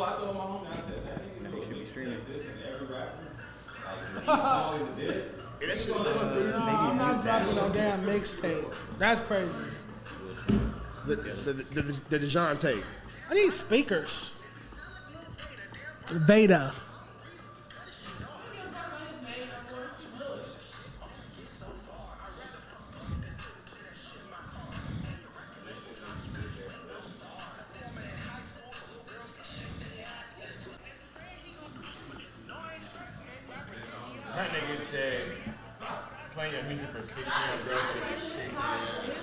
I told my homie, I said, that nigga do a mixtape this and every rapper. Like, he's I'm not dropping no damn mixtape. That's crazy. The Dejon tape. I need speakers. Beta. That nigga said playing your music for 6 years girls get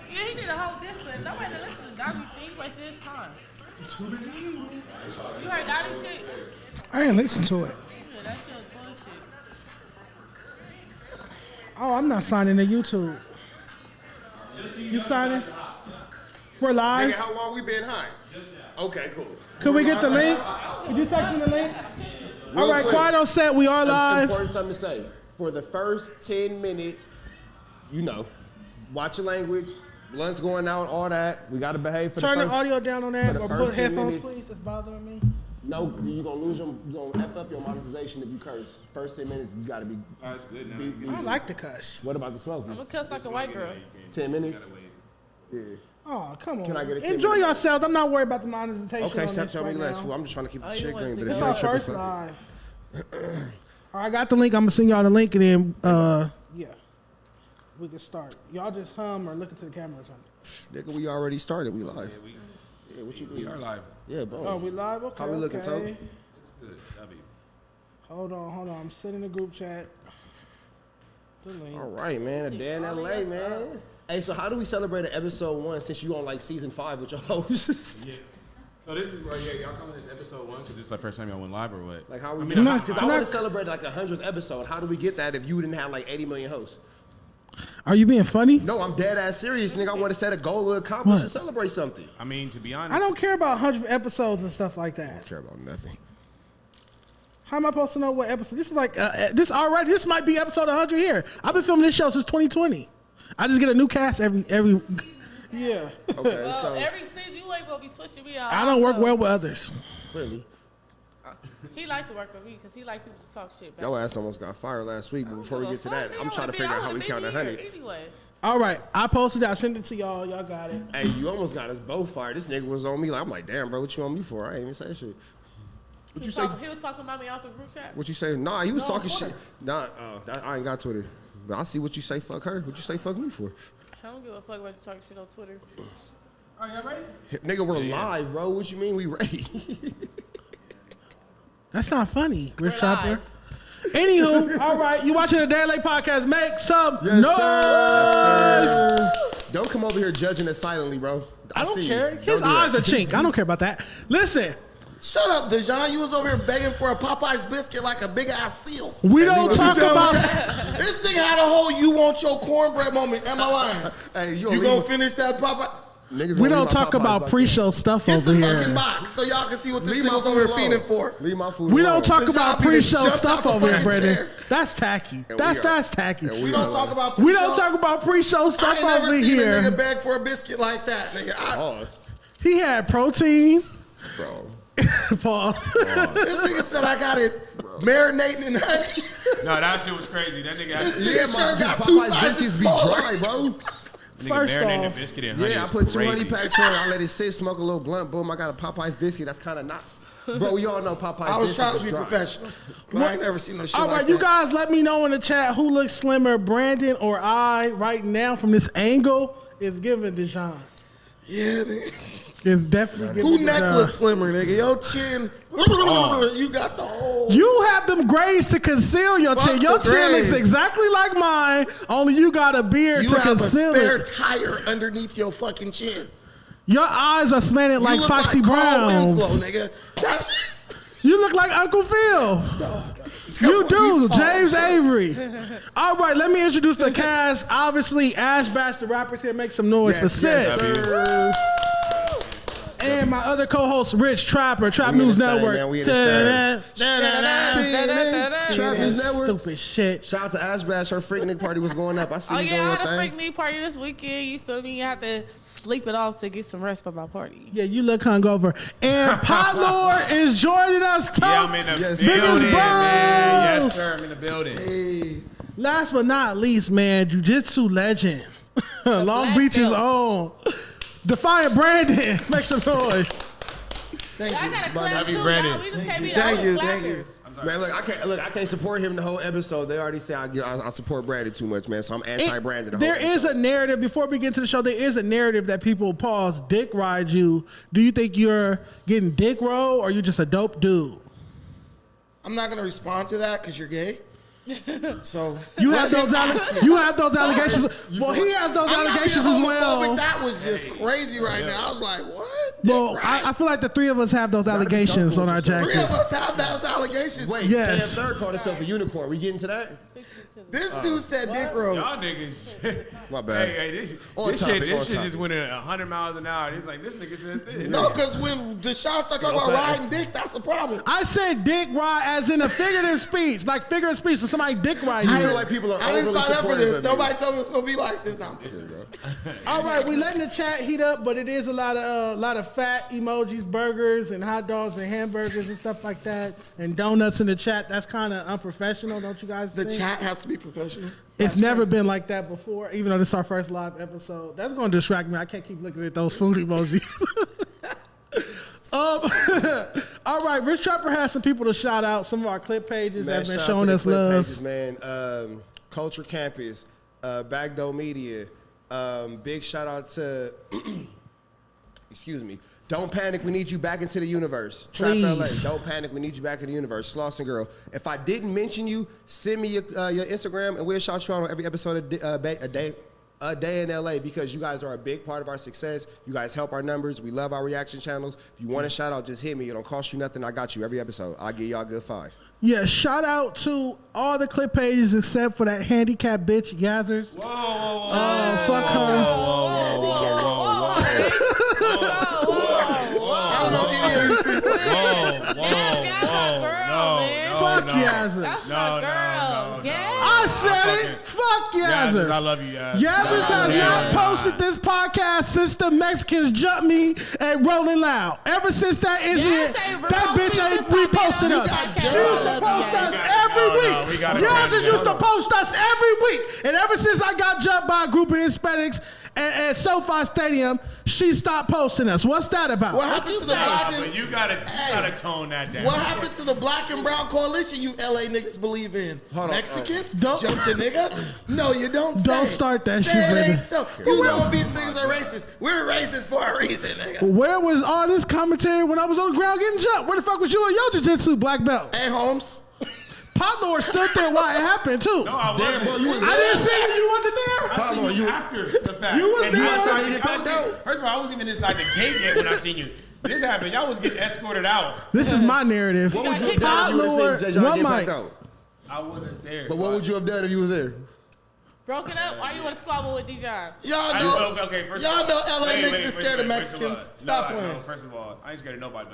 Yeah, he did a whole discipline. Nobody listen to Doggy shit. He wasted his time. You heard Doggy shit? I didn't listen to it. Yeah, that shit was bullshit. Oh, I'm not signing to YouTube. You signing? We're live. Nigga, how long we been high? Okay, cool. Could we get the link? Could you text me the link? All right, quick. Quado said we are live. Important something to say. For the first 10 minutes, you know, watch your language, blunts going out, all that. We got to behave for Turn the the first... audio down on that, for the or first put 10 headphones, minutes. please. It's bothering me. No, you're going to lose your... You're going to F up your monetization if you curse. First 10 minutes, you got to be... Oh, it's good now. I don't like the cuss. What about the smoking? I'm gonna cuss like a white girl. 10 minutes? Yeah. Oh, come on. Can I get a 10 Enjoy minutes? yourselves. I'm not worried about the monetization. Okay, on stop this telling me right less, now. fool. I'm just trying to keep the Oh, you shit want green, to but see if It's you our ain't tripping, first fuck it. live. All right, I got the link. I'm gonna send y'all the link and then yeah, we can start. Y'all just hum or look into the camera or something. Nigga, we already started. We live. Yeah, what you We mean? are live. Yeah, bro. Oh, we live? Okay. How we looking, okay. Toe? Good. That'll be. Hold on. I'm sending the group chat. The link. All right, man. A day in LA, man. Hey, so how do we celebrate an episode 1 since you on like season 5 with your hosts? So this is y'all calling this episode 1 because this is the first time y'all went live or what? Like how we? I mean, not- Because I want to celebrate like 100th episode. How do we get that if you didn't have like 80 million hosts? Are you being funny? No, I'm dead ass serious, nigga. I want to set a goal to accomplish What? and celebrate something. I mean, to be honest, I don't care about 100 episodes and stuff like I that. don't care about nothing. How am I supposed to know what episode? This is like this already. This might be episode 100 here. I've been filming this show since 2020. I just get a new cast every. Yeah. Okay, Well, so every season you ain't gonna be switching me out. I don't work well with others. clearly, He like to work with me because he like people to talk shit back. your ass almost got fired last week. But before we get to that, I'm trying to figure out how we count 100. Anyway. All right, I posted it. I sent it to y'all. Y'all got it. Hey, you almost got us both fired. This nigga was on me. Like, I'm like, damn, bro, what you on me for? I ain't even say shit. What you say? He was talking about me off the group chat. What you say? Nah, he was No, talking Twitter. shit. Nah, I ain't got Twitter. But I see what you say. Fuck her. What you say? Fuck me for? I don't give a fuck about you talking shit on Twitter. Are y'all ready? Nigga, we're live, bro. What you mean we ready? That's not funny, Rich We're Chopper. live. Anywho, all right, you watching the Day Late podcast? Make some noise. Yes, sir. Don't come over here judging us silently, bro. I don't see care. You. His Don't do eyes that. are chink. I don't care about that. Listen, Shut up, Dejon. You was over here begging for a Popeye's biscuit like a big ass seal. we don't leave talk my- about. This nigga had a whole "you want your cornbread" moment. Am I lying? Hey, You leave gonna my- finish that Popeye? Niggas We won't don't leave my talk Popeyes about box pre-show stuff Get over the here. fucking box so y'all can see what this Leave nigga my was food over here alone. feeding for. Leave my food We alone. don't talk This about y'all be the pre-show jumped stuff out the over here, fucking Brandon. chair. That's tacky. And That's tacky. We don't talk about We pre-show. don't talk about pre-show I stuff ain't never over seen a nigga here. beg for a biscuit like that, nigga. Pause, He had protein. bro. Paul. This nigga said I got it marinating in honey. No, that shit was crazy. That nigga had This to nigga sure got two Popeyes sizes biscuits be smaller. dry, bro. First marinating off- the biscuit in honey. Yeah, I is put 2 honey crazy. packs in. I let it sit, smoke a little blunt. Boom, I got a Popeyes biscuit. That's kind of not. Bro, we all know Popeyes. I was trying to be dry. professional, but I ain't never seen no shit All like right, that. you guys, let me know in the chat who looks slimmer, Brandon or I, right now from this angle. Is giving Dejon. Yeah, nigga. It's definitely giving Who neck Dejon. looks slimmer, nigga? Your chin. You got the whole. You have them grays to conceal your Fuck chin. Your the chin looks grays. exactly like mine, only you got a beard You to have a conceal spare it. tire underneath your fucking chin. Your eyes are slanted like you look Foxy like Carl Brown's. Winslow, nigga. That's, You look like Uncle Phil. You do, James Avery. All right, let me introduce the cast. Obviously, Ash Bash, the rappers here, make some noise for Sid. Yes, And And my other co-host, Rich Trapper, Trap We in News this thing, Network. man. We in this Trap News Network. Stupid shit. Shout out to Ash Bash. Her freak nigga party was going up. I see Oh you yeah, doing I your had a thing. freak me party this weekend. You feel me? You have to sleep it off to get some rest for my party. Yeah, you look hungover. And Potlord is joining us. Yeah, I'm in the Yes, Biggest building, man. bros. Yes, sir. I'm in the building. Hey, Last but not least, man, jiu-jitsu legend. Long black Beach's belt. own. Defiant Brandon. Make some noise. thank I you. gotta clap Love you, too, Brandon. dog. We just can't be the Thank only you, thank you. clappers. Man, look, I can't support him the whole episode. They already say I support Brandon too much, man. So I'm anti-Brandon the whole There is episode. a narrative, before we get into the show, there is a narrative that people dick ride you. Do you think you're getting dick roll or you just a dope dude? I'm not gonna respond to that because you're gay. So You have those allegations. Well, he has those I'm not allegations being as homophobic. well. That was just crazy right now. I was like, what? Well, Dick I ride? feel like the three of us have those allegations on our Three of jacket. us have those allegations. Wait, Yes. Tam Third called himself a unicorn. We get into that? This dude said dick roll. Y'all niggas. My bad. Hey, this On topic, on shit topic. just went at 100 miles an hour. It's like, this nigga said this. No, because when Deshaun started talking about riding dick, that's a problem. I said dick ride as in a figurative speech, like figurative speech. So somebody dick ride you. I feel like people are I didn't overly sign up for supportive this. of you. Nobody told me it was gonna be like this. No. All right, we letting the chat heat up, but it is a lot of fat emojis, burgers, and hot dogs and hamburgers and stuff like that, and donuts in the chat. That's kind of unprofessional, don't you guys The think? chat has to be professional. It's never been like that before, even though this is our first live episode. That's going to distract me. I can't keep looking at those food emojis. All right, Rich Trapper has some people to shout out. Some of our clip pages that have been shout out showing to the us clip love. Pages, man. Culture Campus, Backdoor Media. Big shout out to, excuse me. Don't panic, we need you back into the universe. Trap LA, Please. don't panic, we need you back in the universe. Slauson Girl. If I didn't mention you, send me your Instagram and we'll shout you out on every episode of A Day in LA because you guys are a big part of our success. You guys help our numbers. We love our reaction channels. If you want a shout out, just hit me. It don't cost you nothing. I got you every episode. I'll give y'all a good 5. Yeah, shout out to all the clip pages except for that handicapped bitch, Yazzerz. Fuck her. I don't know any of these people. That's my girl, man. Fuck Yazzerz. That's my girl. Yeah. I said it. Fuck Yazzerz. I love you, Yazzerz. Yazzerz has not posted this podcast since the Mexicans jumped me at Rolling Loud. Ever since that incident, Yes, hey, bro. that bitch ain't reposted us. She used to post us every we week. gotta Yazzerz change used to that. post us every week. And ever since I got jumped by a group of Hispanics at SoFi Stadium, she stopped posting us. What's that about? What happened to the black But and you gotta tone that down. what happened to the black and brown coalition you LA niggas believe in? Hold on, Mexicans? Don't- Jump the nigga? No, you don't say. Don't start that Say shit, it baby. ain't so. You know these niggas are racist. We're racist for a reason, nigga. Where was all this commentary when I was on the ground getting jumped? Where the fuck was you in your jiu-jitsu black belt? Hey, Holmes. Potlord stood there while it happened, too. No, I wasn't. bro, you was I didn't see you. You wasn't there. I seen you after the fact. You was And there. I was- outside, you I didn't was pass even- out. First of all, I wasn't even inside the gate yet when I seen you. This happened. Y'all was getting escorted out. This is my narrative. What would you have done if you would have seen Potlord, Dejon one get mic. back out? I wasn't there. But so what I- would you have done if you was there? Broke it up? Why you want to squabble with Dejon? Y'all know. Okay, first y'all of all, know LA niggas is wait, scared of wait, Mexicans. first of Stop all. playing. No, first of all, I ain't scared of nobody.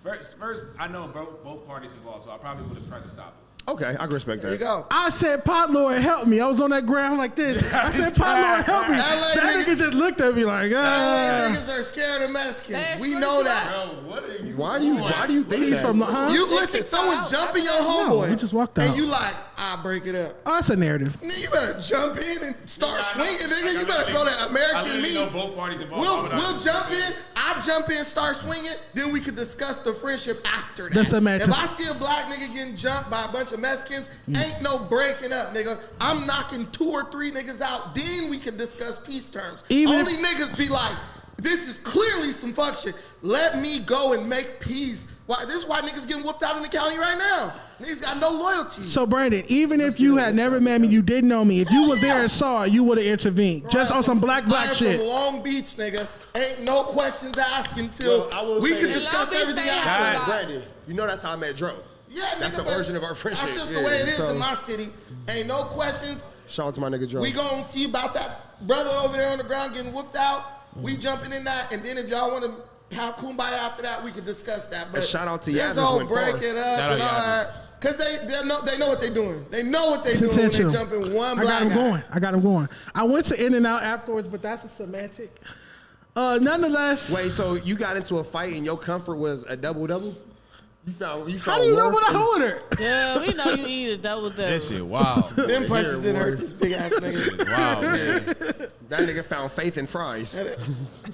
But first, I know both parties involved, so I probably would have tried to stop it. Okay, I can respect that. There you go. I said, Potlord, help me. I was on that ground like this. I said, Potlord, help me. LA That nigga- nigga just looked at me like, LA ah. niggas are scared of Mexicans. That's We pretty know cool. that. Bro, what are you? Why do you think He's that? from the, huh? You listen, someone's jumping your No, homeboy. he just walked And out. you like, I break it up. Oh, that's a narrative. Nigga, you better jump in and start swinging, nigga. You better go to I American literally know Meat. both parties involved. We'll jump in. I jump in, start swinging. Then we could discuss the friendship after that. That's semantics. If I see a black nigga getting jumped by a bunch of Mexicans, ain't no breaking up, nigga. I'm knocking 2 or 3 niggas out. Then we can discuss peace terms. Even Only niggas be like, this is clearly some fuck shit. Let me go and make peace. Why? This is why niggas getting whooped out in the county right now. Niggas got no loyalty. So, Brandon, even if you had never met me, you didn't know me, if you was there and saw it, you would have intervened. Just on some black I am shit. from Long Beach, nigga. Ain't no questions asked until Well, I will we say can this. discuss Long Beach everything stay after. out. Brandon, you know that's how I met Dro. Yeah, That's nigga, the but origin of our friendship. That's just Yeah, the way it is so- in my city. Ain't no questions. Shout out to my nigga Dro. We gonna see about that brother over there on the ground getting whooped out. We jumping in that, and then if y'all want to have kumbaya after that. We can discuss that. But shout out to this Yazzerz whole went break far. it up Shout and all out that. Because they know what they're doing. They know what they're It's doing when intentional. they jump in one I black got him guy. going. I got him going. I went to In-N-Out afterwards, but that's a semantic. Nonetheless, Wait, so you got into a fight and your comfort was a double-double? You found how do you know warmth what I in- ordered? Yeah, we know you eat a double That double. shit wow. Them punches didn't hurt this big ass nigga. Wow, man. That nigga found faith in fries.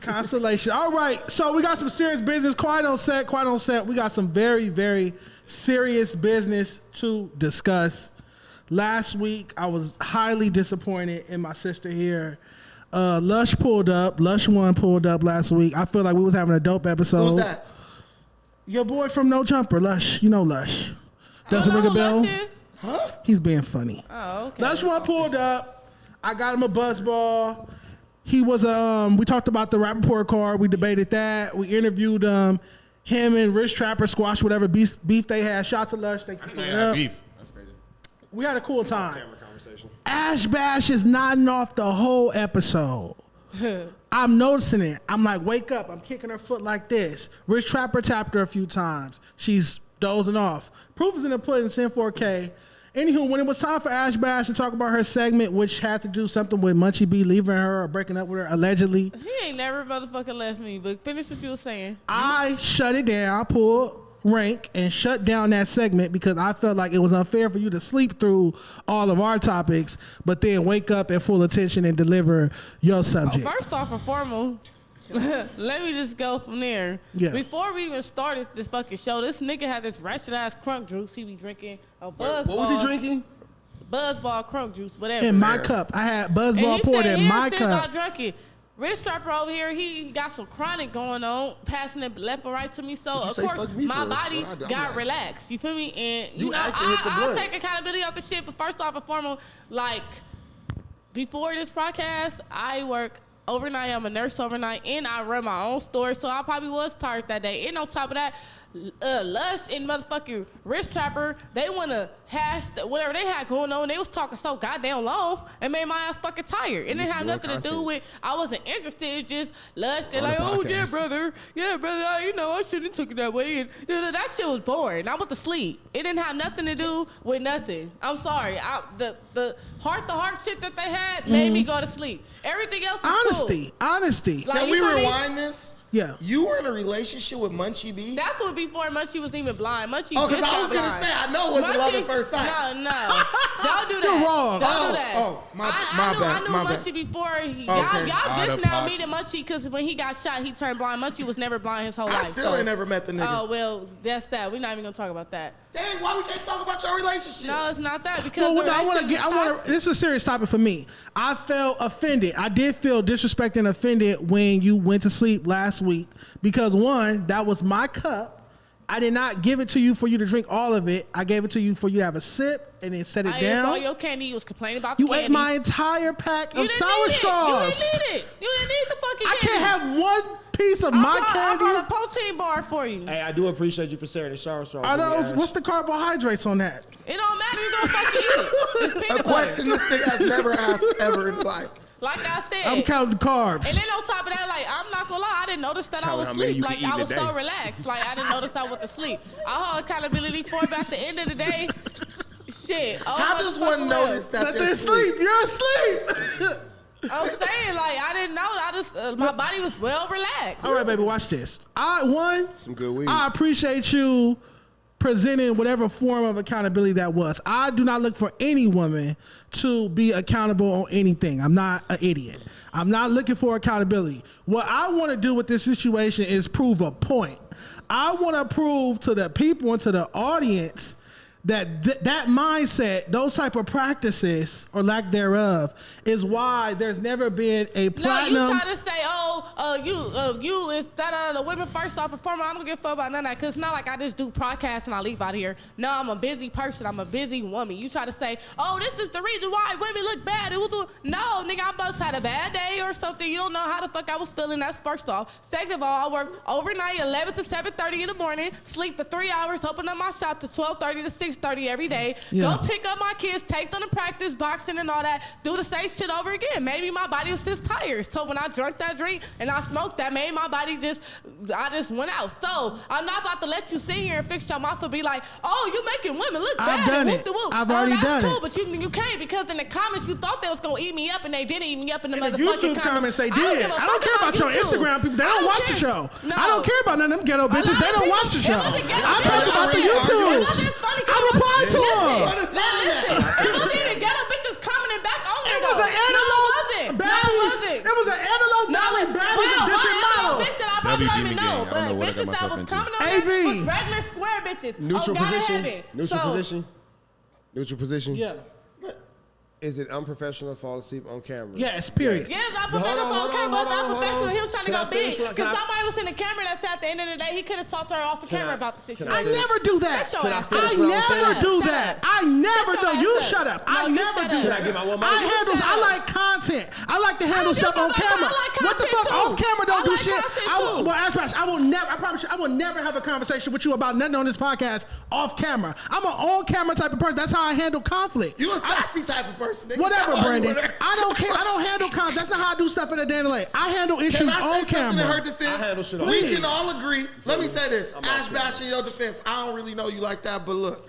Consolation. All right, so we got some serious business. Quiet on set. We got some very, very serious business to discuss. Last week, I was highly disappointed in my sister here. Lush One pulled up last week. I feel like we was having a dope episode. Who's that? Your boy from No Jumper, Lush. You know Lush. Doesn't ring a bell? He's being funny. Oh, okay. Lush One pulled up. I got him a buzz ball. He was we talked about the rap report card. We debated that. We interviewed him and Rich Trapper squashed whatever beef they had. Shout to Lush. They I keep didn't know it you had up. beef. That's crazy. We had a cool time. Ash Bash is nodding off the whole episode. I'm noticing it. I'm like, wake up. I'm kicking her foot like this. Rich Trapper tapped her a few times. She's dozing off. Proof is in the pudding, Sin 4K. Anywho, when it was time for Ash Bash to talk about her segment, which had to do something with Munchie B leaving her or breaking up with her, allegedly, He ain't never motherfucking left me, but finish what you were saying. I shut it down. I pulled rank and shut down that segment because I felt like it was unfair for you to sleep through all of our topics, but then wake up at full attention and deliver your subject. First off and foremost, let me just go from there. Yeah. Before we even started this fucking show, this nigga had this ratchet ass crunk juice. He be drinking a Buzzball. What was he drinking? Buzzball crunk juice, whatever. In my cup. I had And Buzzball he poured said, in my since I cup. drank it. Rich Trapper over here, he got some chronic going on, passing it left and right to me. So, What'd you of say course, fuck me my for? body What I do? I'm got not- relaxed. You feel me? And, you You know, actually hit the I'll blunt. take accountability off the shit. But first off and foremost, like, before this podcast, I work overnight. I'm a nurse overnight, and I run my own store. So I probably was tired that day. And on top of that, Lush and motherfucking Rich Trapper, they want to hash whatever they had going on. They was talking so goddamn long and made my ass fucking tired. It didn't have nothing to do with, I wasn't interested, just Lush. They're On the like, oh, yeah, podcast. brother, I shouldn't have took it that way. And that shit was boring. I went to sleep. It didn't have nothing to do with nothing. I'm sorry. The heart-to-heart shit that they had made me go to sleep. Everything else was cool. Honesty. Like, Can you we feel me? rewind this? Yeah. You were in a relationship with Munchie B? That's what before Munchie was even blind. Munchie Oh, because just I was got going to blind. say, I know it wasn't love at first sight. No. Don't do that. You're wrong. Don't do that. my I bad, knew my bad. Munchie before. Okay. Y'all just now Out of meeting Munchie because when he got shot, he turned blind. Munchie was never blind his whole I life. still ain't never met the nigga. Oh, well, that's that. We're not even going to talk about that. Dang, why we can't talk about your relationship? No, it's not that because Well, the I want to relationship get. was toxic. This is a serious topic for me. I felt offended. I did feel disrespected and offended when you went to sleep last week because one, that was my cup. I did not give it to you for you to drink all of it. I gave it to you for you to have a sip and then set it I ate all down. your candy. You was complaining about the You candy. ate my entire pack You of didn't sour need it. straws. You didn't need it. You didn't need the fucking I candy. can't have one piece of my I candy. brought a protein bar for you. Hey, I do appreciate you for sharing the shower straw. Are those, what's the carbohydrates on that? It don't matter. You gonna fucking eat it. It's peanut A butter. question this nigga has never asked ever in life. Like I said. I'm counting carbs. And then on top of that, like, I'm not gonna lie, I didn't notice that I Count was how many asleep. you Like, can eat I in a was so day. relaxed. Like, I didn't notice I went to sleep. I hold accountability for it, but at the end of the day, shit. How does one notice that they're They're asleep? asleep. You're asleep. I'm saying, like, I didn't know. I just, my body was well relaxed. All right, baby, watch this. Some good weed. I appreciate you presenting whatever form of accountability that was. I do not look for any woman to be accountable on anything. I'm not an idiot. I'm not looking for accountability. What I want to do with this situation is prove a point. I want to prove to the people and to the audience that that mindset, those type of practices or lack thereof, is why there's never been a platinum. No, you try to say, you is the women first off and foremost. I don't give a fuck about none of that because it's not like I just do podcasts and I leave out of here. No, I'm a busy person. I'm a busy woman. You try to say, oh, this is the reason why women look bad. No, nigga, I must had a bad day or something. You don't know how the fuck I was feeling. That's first off. Second of all, I work overnight, 11 to 7:30 in the morning, sleep for 3 hours, open up my shop to 12:30 to 6 6:30 every day. Yeah. Go pick up my kids, take them to practice, boxing and all that. Do the same shit over again. Maybe my body was just tired. So when I drank that drink and I smoked that, made my body I just went out. So I'm not about to let you sit here and fix your mouth and be like, oh, you making women look bad. I've done it. I've already done cool, it. But you can't, because in the comments you thought they was gonna eat me up and they didn't eat me up in the In the motherfucking YouTube comments, they did. I don't care about your Instagram people. They don't watch the show. No. I don't care about none of them ghetto bitches. They don't watch the show. I talk about the It wasn't YouTube. I replied to them. What is that? It wasn't even ghetto bitches commenting back on there. It was an antelope. Baddies. It was an antelope Dolly Baddies edition model. Bitch that I probably don't even know. I don't know what I got Bitches that myself was into. coming on there AV. was regular square bitches. Neutral Oh, position. heaven. Neutral So, position. Neutral position. Yeah. Is it unprofessional to fall asleep on camera? Yes, period. Yes, I But hold professional. on, Okay, hold but on, I'm hold on. professional. He was trying to Can go I finish big. what- can Because I- somebody was in the camera that said at the end of the day, he could have talked to her off the camera about the can situation. I never do that. Shut your Can I ass finish up. what I I'm saying? never do Shut that. up. I never Shut do. your You ass shut up. up. No, I you never shut do up. Can I that. get my one more? I You handle. shut I up. like content. I like to handle give stuff a on fuck. camera. I like What the content fuck? too. Off camera, don't I do like shit. content I will, too. well, Ash, I will never. I promise you, I will never have a conversation with you about nothing on this podcast off camera. I'm an on camera type of person. That's how I handle conflict. You a sassy type of person. Nigga. Whatever, Stop Brandon. arguing with her. I don't care. I don't handle conflict. That's not how I do stuff in the day. I handle Can issues I say on something in camera. her I handle defense? shit on We camera. can all agree. Let me say this. I'm Ash off Bash, in your defense, I don't really know you like that, but look.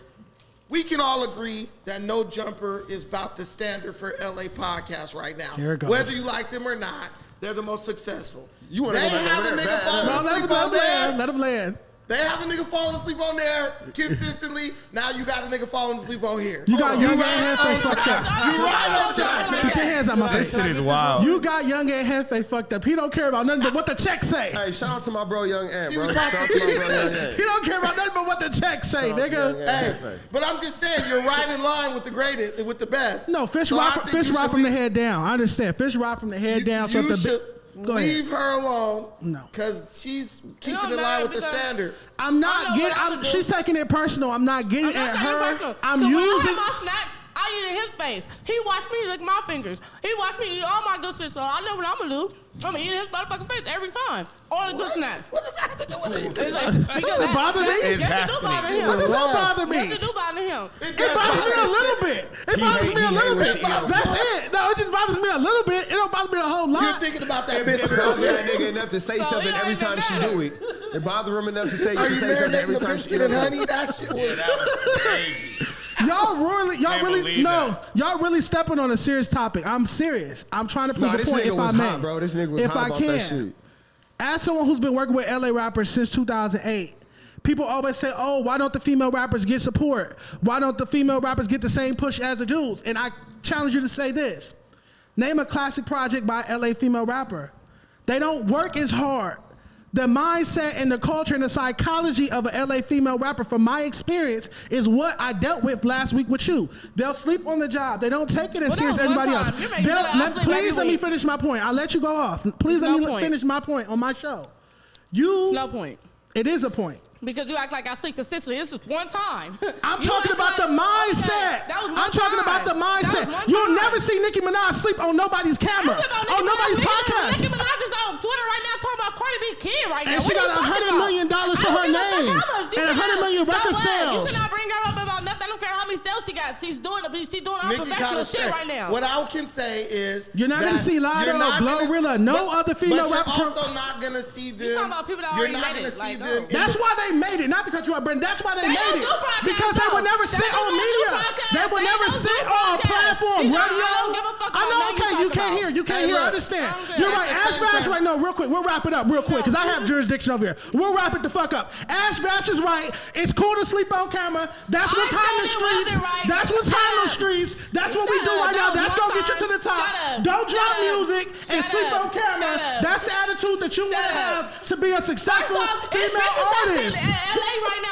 We can all agree that No Jumper is about the standard for LA podcasts right now. Here it goes. Whether you like them or not, they're the most successful. You wanna They go back have a over there, nigga bad. falling No, let asleep him on there. land. Let him land. They have a nigga falling asleep on there consistently. Now you got a nigga falling asleep on here. You got Young Ant right Jefe on fucked time. up. You right on time. Keep your hands out my This face. shit is wild. You got Young Ant Jefe fucked up. He don't care about nothing but what the check say. Hey, shout out to my bro Young Ant, See bro. the Shout out to my bro Young possibility. Ant. He don't care about nothing but what the check say, Shout out to Young nigga. Ant. Hey, but I'm just saying, you're right in line with the greatest, with the best. No, fish So I ride think fish you ride should from the leave- head down. I understand. Fish ride from the head down. So You if the should go ahead. leave her alone. No. Because she's keeping don't in line matter with the because- standard. I'm not I know getting. what I'ma do. She's taking it personal. I'm not getting I'm not at taking it her. personal. I'm So when I using. have my snacks, I eat in his face. He watched me lick my fingers. He watched me eat all my good shit. So I know what I'm gonna do. I'm gonna eat in his motherfucking face every time. All the good snacks. What does that have to do with anything? It's like, because it bother me? Yes, It's it do happening. bother him. What does that Laugh. bother me? Yes, it do bother him. It bothers me a little bit. It bothers me a little bit. That's it. No, it just bothers me a little bit. It don't bother me a whole You're lot. thinking about that It biscuit bothers over there. that nigga enough to say So something it every don't time even she matter. do it. It bother him enough to take Are to you say something marinating every the time she biscuit do and it. honey? That shit was... That was crazy. Y'all really, believe y'all really stepping on a serious topic. I'm serious. I'm trying to prove Nah, a this point nigga if I was may. hot, bro. This nigga was if hot I about can. that shit. As someone who's been working with LA rappers since 2008, people always say, oh, why don't the female rappers get support? Why don't the female rappers get the same push as the dudes? And I challenge you to say this. Name a classic project by LA female rapper. They don't work as hard. The mindset and the culture and the psychology of an LA female rapper, from my experience, is what I dealt with last week with you. They'll sleep on the job. They don't take it as Well, serious as that was everybody one else. time. You're making sure I sleep Please every let me week. finish my point. I'll let you go off. Please let No me point. finish my point on my show. You, No point. it is a point. Because you act like I sleep consistently. This was one time. I'm You talking act about like- the mindset. Okay, that was one I'm talking time. about the That was mindset. one You'll time. never see Nicki Minaj sleep on nobody's camera, on nobody's podcast. Nicki Minaj is on Twitter right now talking about Cardi B kid right now. And she What got are you talking $100 million about? to I don't her give a fuck name how much. You and can 100 million so record what? sales. You cannot bring her up about nothing. I don't care how many sales she got. She's doing Nikki unprofessional kinda shit straight. right now. What I can say is You're not gonna that see Lotto, you're not gonna- Glorilla, no other female but rapper you're from- also not gonna see them. talking about people that You're already not made gonna it, see like, them. no. in That's the- why they made it. Not to cut you off, Brandon. That's why they They don't made do it. podcasts, Because they would though. never They sit don't on do media. podcasts. They would They never don't do sit on podcasts. platform, You know, radio. I don't give a fuck I know, about okay, nothing you you can't talk hear. You can't Hey, hear. I look. understand. I don't care. You're At right. the Ash same Bash time- right now, real quick. We'll wrap it up real quick because I have jurisdiction over here. We'll wrap it the fuck up. Ash Bash is right. It's cool to sleep on camera. That's what's I hot in the said it streets. wasn't right. That's what's Shut hot in the up. streets. That's what we Shut do up. right now. That was That's one gonna get you to time. the top. Shut up. Don't drop Shut up. music and Shut sleep up. on camera. Shut up. That's the attitude that you want to Shut up. have to be a successful First off, it's female bitches that's artist. in LA right now.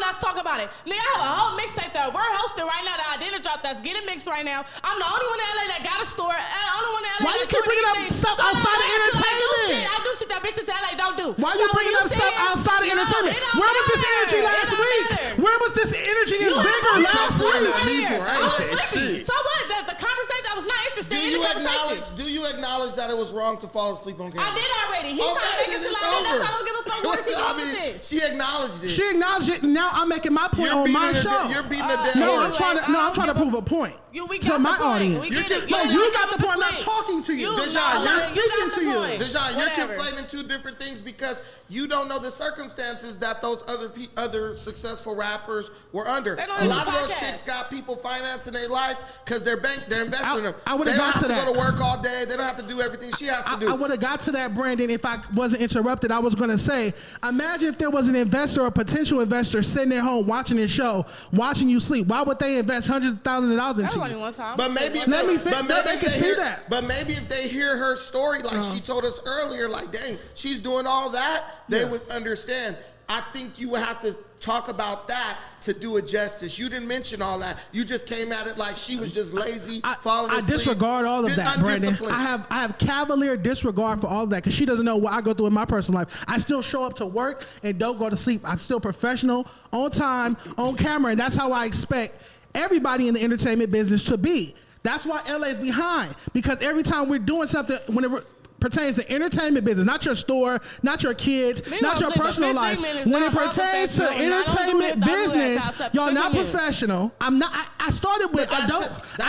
Let's talk about it. Nigga, I have a whole mixtape that we're hosting right now that I didn't drop that's getting mixed right now. I'm the only one in LA that got a store. I'm the only one in LA Why you that's keep doing bringing up these stuff things. outside of I do entertainment? shit. I do shit that bitches in LA don't do. Why you So bringing when up stuff say- outside of No, entertainment? it don't Where was this matter. energy It last don't week? matter. Where was this energy and You vigor have last one week? right here. I ain't was said sleepy. shit. So what? The conversation, I was not interested Do in you the conversation. acknowledge? Do you acknowledge that it was wrong to fall asleep on camera? I did already. He's Okay, trying to make then it it's feel like over. that. I don't give a fuck. Where is he wrong with it? She acknowledged it. She acknowledged it. And now I'm making my point on my show. You're beating a dead No, horse. I'm trying to prove a point to my audience. We No, get it. you got the point. I'm not talking to you. Dejon, you're speaking to you. Dejon, you're conflating two different things because you don't know the circumstances that those other successful rappers were under. A lot of those chicks got people financing their life because they're investing in them. I would they have don't got have to to that. go to work all day. They don't have to do everything she has to do. I would have got to that, Brandon, if I wasn't interrupted. I was going to say, imagine if there was an investor or a potential investor sitting at home watching this show, watching you sleep. Why would they invest hundreds of thousands of dollars into you? One time. But maybe if they can see that. But maybe if they hear her story, like she told us earlier, like, dang, she's doing all that, they would understand. I think you would have to talk about that to do it justice. You didn't mention all that. You just came at it like she was just lazy, falling asleep. I disregard all of that, Brandon. I have cavalier disregard for all of that because she doesn't know what I go through in my personal life. I still show up to work and don't go to sleep. I'm still professional, on time, on camera, and that's how I expect everybody in the entertainment business to be. That's why LA is behind, because every time we're doing something, when it pertains to entertainment business, not your store, not your kids, not your personal life. When it pertains to entertainment business, y'all not professional. I'm not. I started with I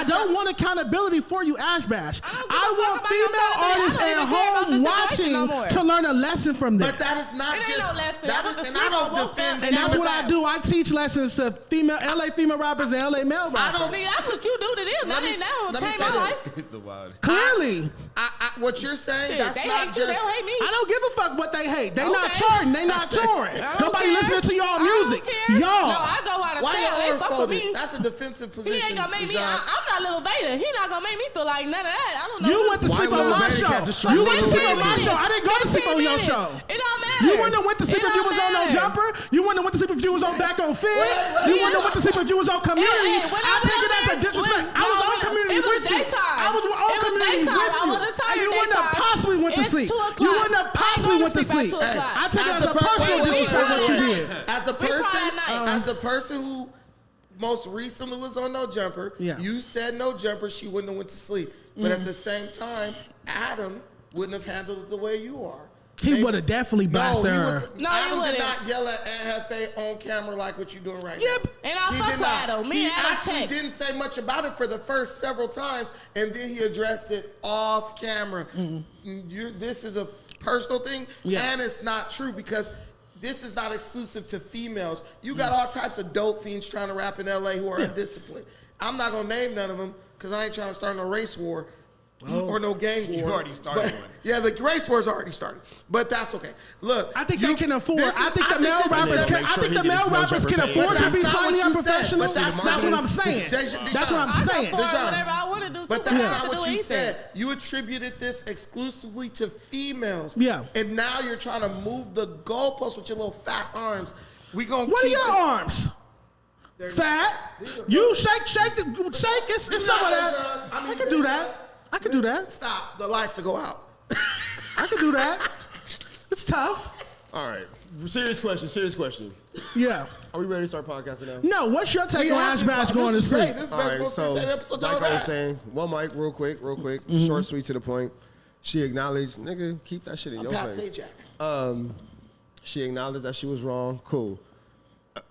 don't want accountability for you, Ash Bash. I want female artists at home watching to learn a lesson from this. But that is not just that is, and I don't defend. And that's what I do. I teach lessons to LA female rappers and LA male rappers. That's what you do to them. Let me say this. It's the wild. Clearly, what you're saying, that's not just. I don't give a fuck what they hate. They not charting. They not touring. Nobody listening to y'all music. No, Y'all. I go out of Why town. your arms They fuck with folded? me. That's a defensive position. He ain't gonna make me. Dejon. I'm not Little Vader. He not gonna make me feel like none of that. I don't know. You went to sleep on my show. You went to sleep on my show. I didn't go to sleep on your show. It don't matter. You wouldn't have went to sleep if you was on No Jumper. You wouldn't have went to sleep if you was on Back on Fit. You wouldn't have went to sleep if you was on Community. I take it as a disrespect. I was on Community with you. I was on Community with you. And you wouldn't have possibly went to sleep. You wouldn't have possibly went to sleep. I take it as a personal disrespect what you did. As the person who most recently was on No Jumper, you said No Jumper, she wouldn't have went to sleep. But at the same time, Adam wouldn't have handled it the way you are. He would have definitely blasted her. Adam did not yell at Ant Jefe on camera like what you're doing right now. And I fuck with Adam. He actually didn't say much about it for the first several times, and then he addressed it off camera. This is a personal thing, and it's not true because this is not exclusive to females. You got all types of dope fiends trying to rap in LA who are undisciplined. I'm not gonna name none of them because I ain't trying to start no race war. Or no gang war. You already started one. Yeah, the race war's already started. But that's okay. Look, I think they can afford. I think the male rappers can. I think the male rappers can afford to be slightly unprofessional. But that's what I'm saying. That's what I'm saying. But that's not what you said. You attributed this exclusively to females. Yeah. And now you're trying to move the goalposts with your little fat arms. What are your arms? Fat. You shake. It's some of that. I can do that. I can do that. Stop. The lights will go out. I can do that. It's tough. All right. Serious question. Yeah. Are we ready to start podcasting now? No. What's your take on Ash Bash going to sleep? All right. So, like I was saying, one mic, real quick. Short, sweet, to the point. She acknowledged, nigga, keep that shit in your face. She acknowledged that she was wrong. Cool.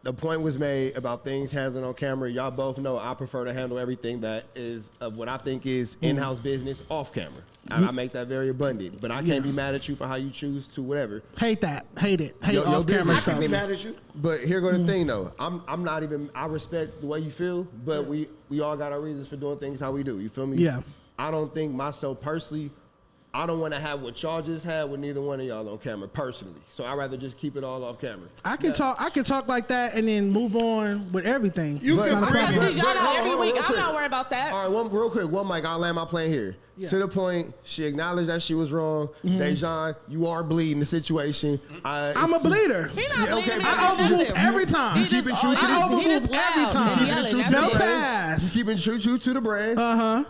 The point was made about things handled on camera. Y'all both know I prefer to handle everything that is of what I think is in-house business off camera. I make that very abundant. But I can't be mad at you for how you choose to whatever. Hate that. Hate it. Hate off camera I stuff. can't be mad at you. But here go the thing though. I'm not even. I respect the way you feel, but we all got our reasons for doing things how we do. You feel me? Yeah. I don't think myself personally. I don't want to have what y'all just had with neither one of y'all on camera personally. So I'd rather just keep it all off camera. I can talk like that and then move on with everything. You can bring it. Y'all know every week. I'm not worried about that. All right, real quick, one mic. I'll land my plane here. Yeah. To the point, she acknowledged that she was wrong. Dejon, you are bleeding the situation. I'm a bleeder. He not bleeding. I overmove every time. You keeping true to I overmove every time. No task. You keeping true to the brand.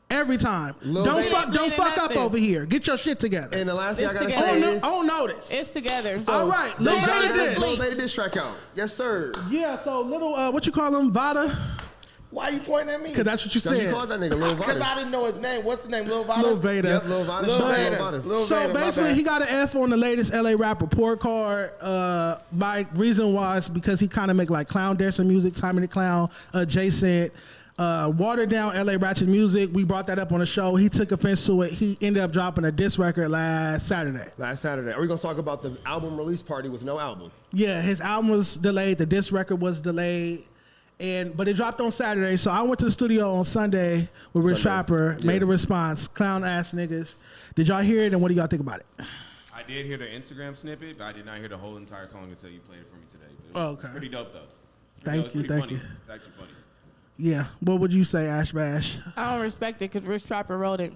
Every time. Don't fuck up over here. Get your shit together. And the last thing I gotta say is, on notice. It's together. All right. Little Little diss track out. Yes, sir. Yeah. So little what you call them? Vada. Why you pointing at me? Because that's what you You said. called that nigga Lil Because Vada. I didn't know his name. What's his name? Lil Vada? Lil Vada. Yep, Lil Vada. Lil Shout out Vada. Lil Vada. Lil So Vada, my basically, bad. he got an F on the latest LA rap report card. My reason was because he kind of make like clown dancer music, Time of the Clown adjacent, watered down LA ratchet music. We brought that up on the show. He took offense to it. He ended up dropping a diss record last Saturday. Are we gonna talk about the album release party with no album? Yeah, his album was delayed. The diss record was delayed. But it dropped on Saturday, so I went to the studio on Sunday with Rich Trapper, made a response, clown ass niggas. Did y'all hear it, and what do y'all think about it? I did hear the Instagram snippet, but I did not hear the whole entire song until you played it for me today. But Oh, okay. It's pretty dope, though. Thank you. It's actually funny. Yeah, what would you say, Ash Bash? I don't respect it because Rich Trapper wrote it.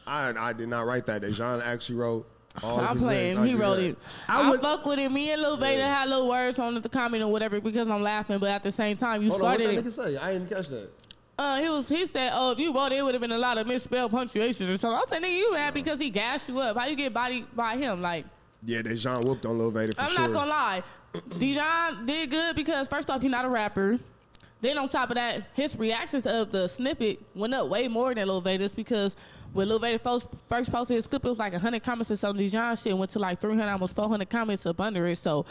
I did not write that. Dejon actually wrote all of I'm his playing. lyrics. He wrote it. I fuck with it. Me and Lil Veda had little words on the comment or whatever because I'm laughing, but at the same time, you Hold on, what started that it. nigga say? I didn't catch that. He said, oh, if you wrote it, it would have been a lot of misspelled punctuations or something. I said, nigga, you mad because he gassed you up. How you get bodied by him? Like, Yeah, Dejon whooped on Lil Vader for I'm sure. not gonna lie. Dejon did good because first off, he's not a rapper. Then on top of that, his reactions of the snippet went up way more than Lil Vader's because when Lil Vader first posted his clip, it was like 100 comments or something. Dejon shit went to like 300, almost 400 comments up under it. So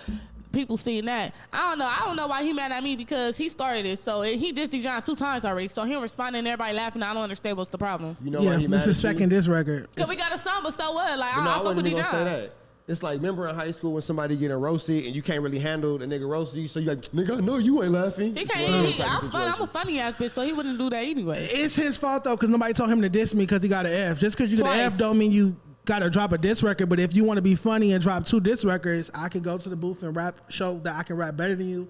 people seeing that. I don't know why he mad at me because he started it. So he dissed Dejon 2 times already. So him responding and everybody laughing, I don't understand what's the problem. You know Yeah, why he mad this is at you? second diss record. Because we got a song, but so what? Like, But no, I I fuck with wasn't even Dejon. gonna say that. It's like, remember in high school when somebody getting roasted and you can't really handle the nigga roasted you, so you like, nigga, I know you ain't laughing. He It's one of those can't. type of I'm a situations. funny ass bitch, so he wouldn't do that anyway. It's his fault though, because nobody told him to diss me because he got an F. Just because you get an Twice. F don't mean you gotta drop a diss record. But if you want to be funny and drop 2 diss records, I can go to the booth and show that I can rap better than you.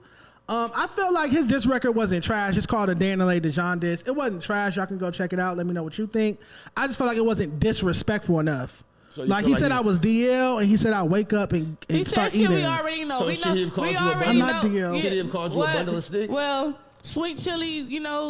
I felt like his diss record wasn't trash. It's called a Day in LA Dejon diss. It wasn't trash. Y'all can go check it out. Let me know what you think. I just felt like it wasn't disrespectful enough. So you Like feel he like said I was DL and he said I wake up and He start said shit eating. we already know. So we should know. he have called we you a already bundle? I'm not know. DL. Should he have called you a bundle of sticks? Well, sweet chili,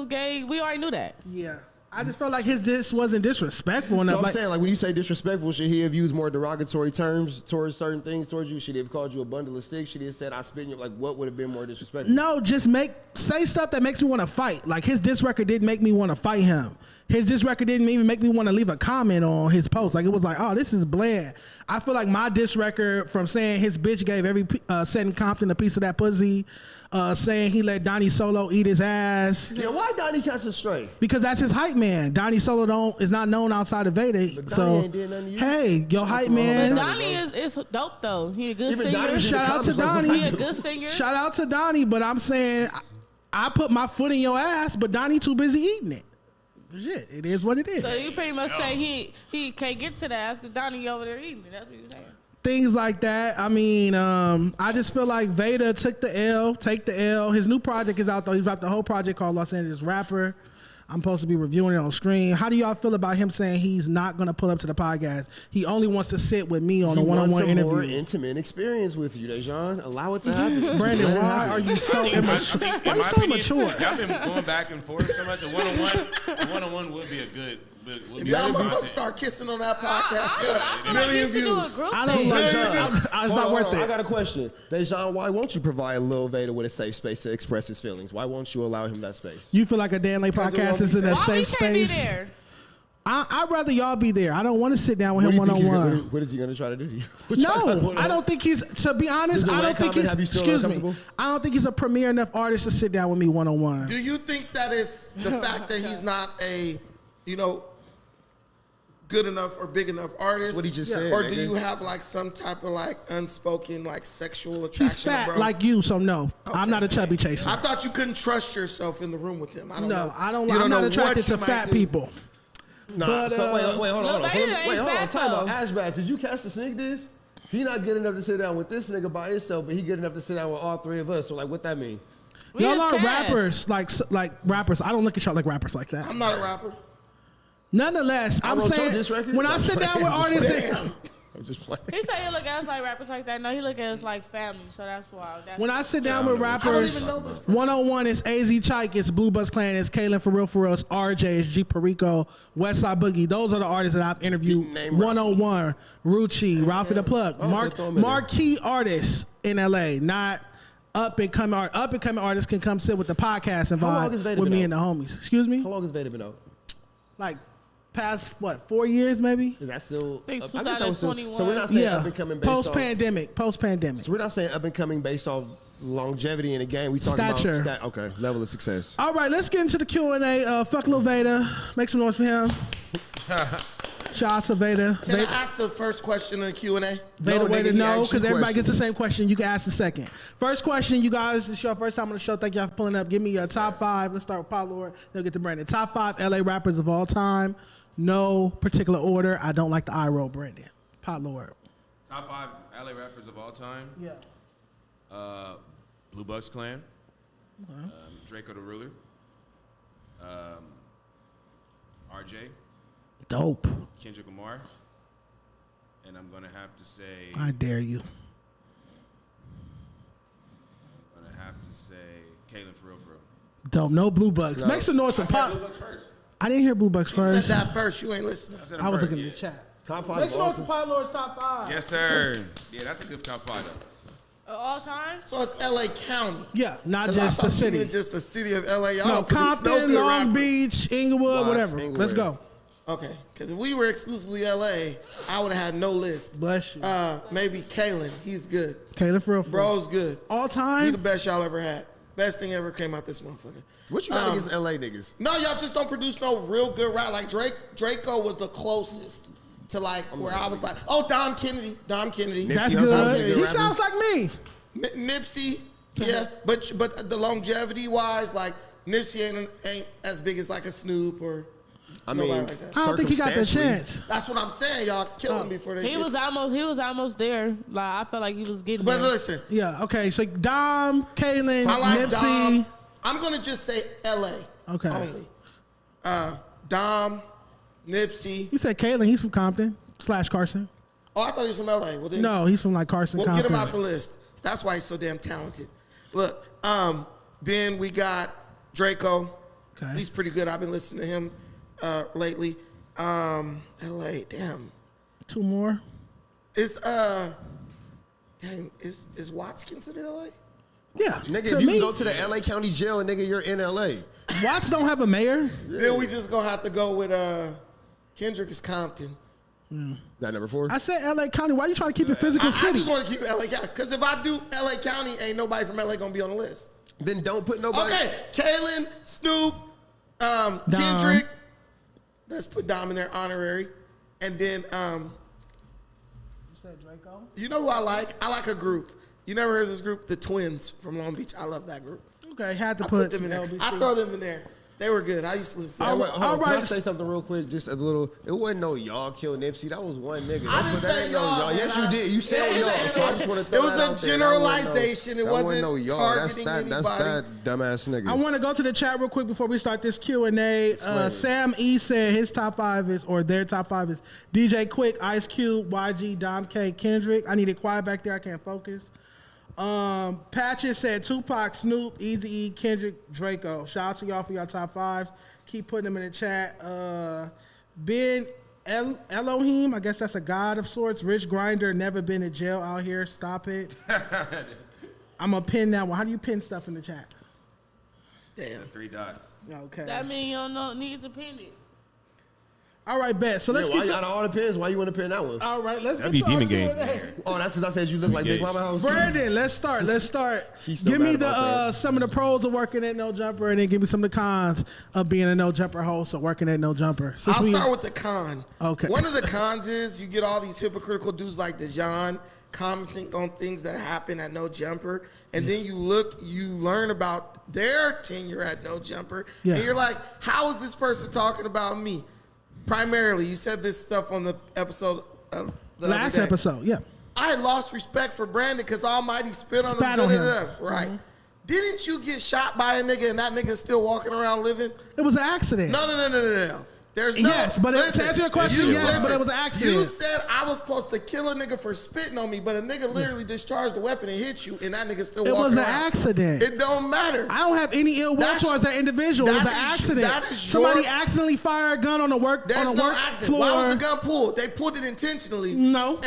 gay. We already knew that. Yeah. I just felt like his diss wasn't disrespectful So enough. I'm Like, saying, like, when you say disrespectful, should he have used more derogatory terms towards certain things towards you? Should he have called you a bundle of sticks? Should he have said, I spit in your, like, what would have been more disrespectful? no, just say stuff that makes me want to fight. Like his diss record didn't make me want to fight him. His diss record didn't even make me want to leave a comment on his post. Like it was like, oh, this is bland. I feel like my diss record from saying his bitch gave every Setting Compton a piece of that pussy, saying he let Donnie Solo eat his ass. Yeah, why Donnie catch a stray? Because that's his hype man. Donnie Solo is not known outside of Veda. But Donnie So ain't did nothing to you. hey, your hype But man. Donnie is dope though. He a good Even singer. Donnie's in the Shout out to comments like, what Donnie. He a happened? good singer. Shout out to Donnie, but I'm saying I put my foot in your ass, but Donnie too busy eating it. Shit, it is what it is. So you pretty much say he can't get to that because Donnie over there eating it. That's what you're saying. Things like that. I mean, I just feel like Veda took the L, take the L. His new project is out though. He dropped a whole project called Los Angeles Rapper. I'm supposed to be reviewing it on screen. How do y'all feel about him saying he's not going to pull up to the podcast? He only wants to sit with me on a one-on-one He wants a more interview. intimate experience with you, Dejon. Allow it to happen. Brandon, Let it why happen. are you so immature? I think, Why in you my so opinion, immature? y'all been going back and forth so much. A one-on-one would be a good. Would If be y'all good motherfuckers content. start kissing on that podcast, good. I feel like Million we should do a views. group I don't thing. like Dejon, it's hold not on, worth hold on. I it. got a question. Dejon, why won't you provide Lil Vader with a safe space to express his feelings? Why won't you allow him that space? You feel like a Dan Lay Because it podcast won't is be in a Why we safe can't be space? there? I'd rather y'all be there. I don't want to sit down with What do him you think he's one-on-one. gonna, what is he going to try to do to you? No, I don't think he's. To be honest, Does the I don't red think comment he's. have you still Excuse me. uncomfortable? I don't think he's a premier enough artist to sit down with me one-on-one. Do you think that it's the fact that he's not a, good enough or big enough artist? That's what he just said, Or do nigga. you have like some type of like unspoken like sexual He's attraction? fat bro? like you, so no. I'm not a chubby chaser. I thought you couldn't trust yourself in the room with him. I don't know. No, I don't. You I'm know not attracted what to you might fat do. people. Nah, But, so wait, hold on. Lil Vader ain't Wait, hold on. fat, Time out. though. Ashbash, did you catch the sneak this? He not good enough to sit down with this nigga by himself, but he good enough to sit down with all 3 of us. So, like, what that mean? We Y'all just are cast. rappers, like rappers. I don't look at y'all like rappers like that. I'm not a rapper. Nonetheless, I'm wrote your saying diss record? when I sit down with artists, Damn. I'm just playing. He said he look at us like rappers like that. No, he look at us like family. So that's why. when I sit down with I don't rappers, even know this person. 101 is AZ Chike, it's Blue Bus Clan, it's Kalen For Real, it's RJ, it's G Perico, Westside Boogie. Those are the artists that I've interviewed. Name 101, Rucci, Ralphie the Plug, Okay, throw 'em in there. marquee artists in LA, not up and coming artists can come sit with the podcast and How long has vibe Vader with been me out? and the homies. Excuse me? How long has Vader been out? Like past what, 4 years maybe? Is that still? I think I guess that was still. 2021. So we're not saying Yeah. up and coming based off. Post pandemic. So we're not saying up and coming based off longevity in the game. We talking Stature. about okay, level of success. All right, let's get into the Q&A. Fuck Lil Vader. Make some noise for him. Shout out to Vader. Can I ask the first question in the Q&A? Vader No, way to nigga, he know, asked because you everybody gets the questions. same question. You can ask the second. First question, you guys. This is your first time on the show. Thank y'all for pulling up. Give me your top 5. Let's start with Potlord. Then get to Brandon. Top 5 LA rappers of all time. No particular order. I don't like the eye roll, Brandon. Potlord. Top 5 LA rappers of all time. Yeah. Blue Bucks Clan. Draco the Ruler. RJ. Dope. Kendrick Lamar. And I'm gonna have to say. I dare you. Kalen for real. Dope. No Blue Bucks. No. Make some noise for Pot. Blue Bucks first. I didn't hear Blue Bucks Said first. that first. You ain't listening. said I was first, looking yeah. at the chat. Top 5 Make of some all noise for time. Potlord's top 5. Yes, sir. Yeah, that's a good top 5 though. All time? So it's L.A. County. Yeah, not 'Cause I just thought the you city. meant just the city of L.A. Y'all No, don't produce Compton, good Long rappers. Beach, Inglewood, Watts, whatever. Inglewood. Let's go. Okay, because if we were exclusively L.A., I would have had no list. Bless you. Maybe Kalen. He's good. Caleb for real. Bro's good. All He the time? best y'all ever had. Best thing ever came out this motherfucker. What you got against LA niggas? No, y'all just don't produce no real good rap. Like Draco was the closest to like where I was like, oh, Dom Kennedy. That's Hussle, good. good He rapper. sounds like me. Nipsey, yeah, but the longevity wise, like Nipsey ain't as big as like a Snoop or I nobody mean, like that. I don't think he got the circumstantially. chance. That's what I'm saying. Y'all kill him before they He get. was almost there. Like I felt like he was getting But there. listen, Yeah, okay. So Dom, Kaylin, I like Nipsey. Dom. I'm gonna just say L.A. Okay. only. Dom, Nipsey. You said Kaylin, he's from Compton / Carson. Oh, I thought he was from L.A. Well, then No, he's from like Carson, we'll Compton. get him out the list. That's why he's so damn talented. Look, then we got Draco. Okay. He's pretty good. I've been listening to him lately. L.A. Damn. 2 more. Is Watts considered L.A.? Yeah. Nigga, to if you me, go to the LA County Jail, nigga, you're in LA. Watts don't have a mayor. Then we just gonna have to go with Kendrick is Compton. That number 4? I said LA County. Why you trying to keep it I physical city? just want to keep it L.A. County because if I do L.A. County, ain't nobody from L.A. gonna be on the list. Then don't put nobody. Okay, Kalen, Snoop, Kendrick. Let's put Dom in there honorary, and then You said Draco? you know who I like? I like a group. You never heard of this group? The Twins from Long Beach. I love that group. Okay, had to I put put them in there. LBC. I throw them in there. They were good. I used to listen to them. Hold on, All Can I right. say something real quick? Just a little. It wasn't no y'all kill Nipsey. That was one nigga. I didn't That say ain't no y'all, man. Yes, you did. You said Yeah, y'all. So I just want to throw It was that a out there. generalization. It That wasn't no y'all. targeting That's anybody. that dumbass nigga. I want to go to the chat real quick before we start this Q&A. Sam E said his top 5 is, or their top 5 is DJ Quick, Ice Cube, YG, Dom K, Kendrick. I need it quiet back there. I can't focus. Patches said Tupac, Snoop, Eazy-E, Kendrick, Draco. Shout out to y'all for your top 5s. Keep putting them in the chat. Ben Elohim, I guess that's a god of sorts. Rich Grinder, never been in jail out here. Stop it. I'm going to pin that one. How do you pin stuff in the chat? Damn. 3 dots. Okay. That mean you don't need to pin it. All right, bet. So let's Why get you out to... of all the pins? Why you want to pin that one? All right, let's That'd get be to our Demon Game. Q&A. Oh, that's because I said you look like Big Mama House. Brandon, let's start. She's still Give me mad the about that. some of the pros of working at No Jumper, and then give me some of the cons of being a No Jumper host or working at No Jumper. Since I'll we- start with the con. Okay. One of the cons is you get all these hypocritical dudes like Dejon commenting on things that happen at No Jumper, and then you learn about their tenure at No Jumper, Yeah. and you're like, how is this person talking about me? Primarily, you said this stuff on the episode the last other day. episode, yeah. I had lost respect for Brandon because Almighty spit on Spat him. on him. Right. Didn't you get shot by a nigga and that nigga's still walking around living? It was an accident. No. There's no. Yes, but to answer your question, yes, but it was an accident. You said I was supposed to kill a nigga for spitting on me, but a nigga literally discharged a weapon and hit you, and that nigga still walking around. It was an accident. It don't matter. I don't have any ill will towards that individual. It was an accident. Somebody accidentally fired a gun on the work There's no accident. floor. Why was the gun pulled? They pulled it intentionally. No.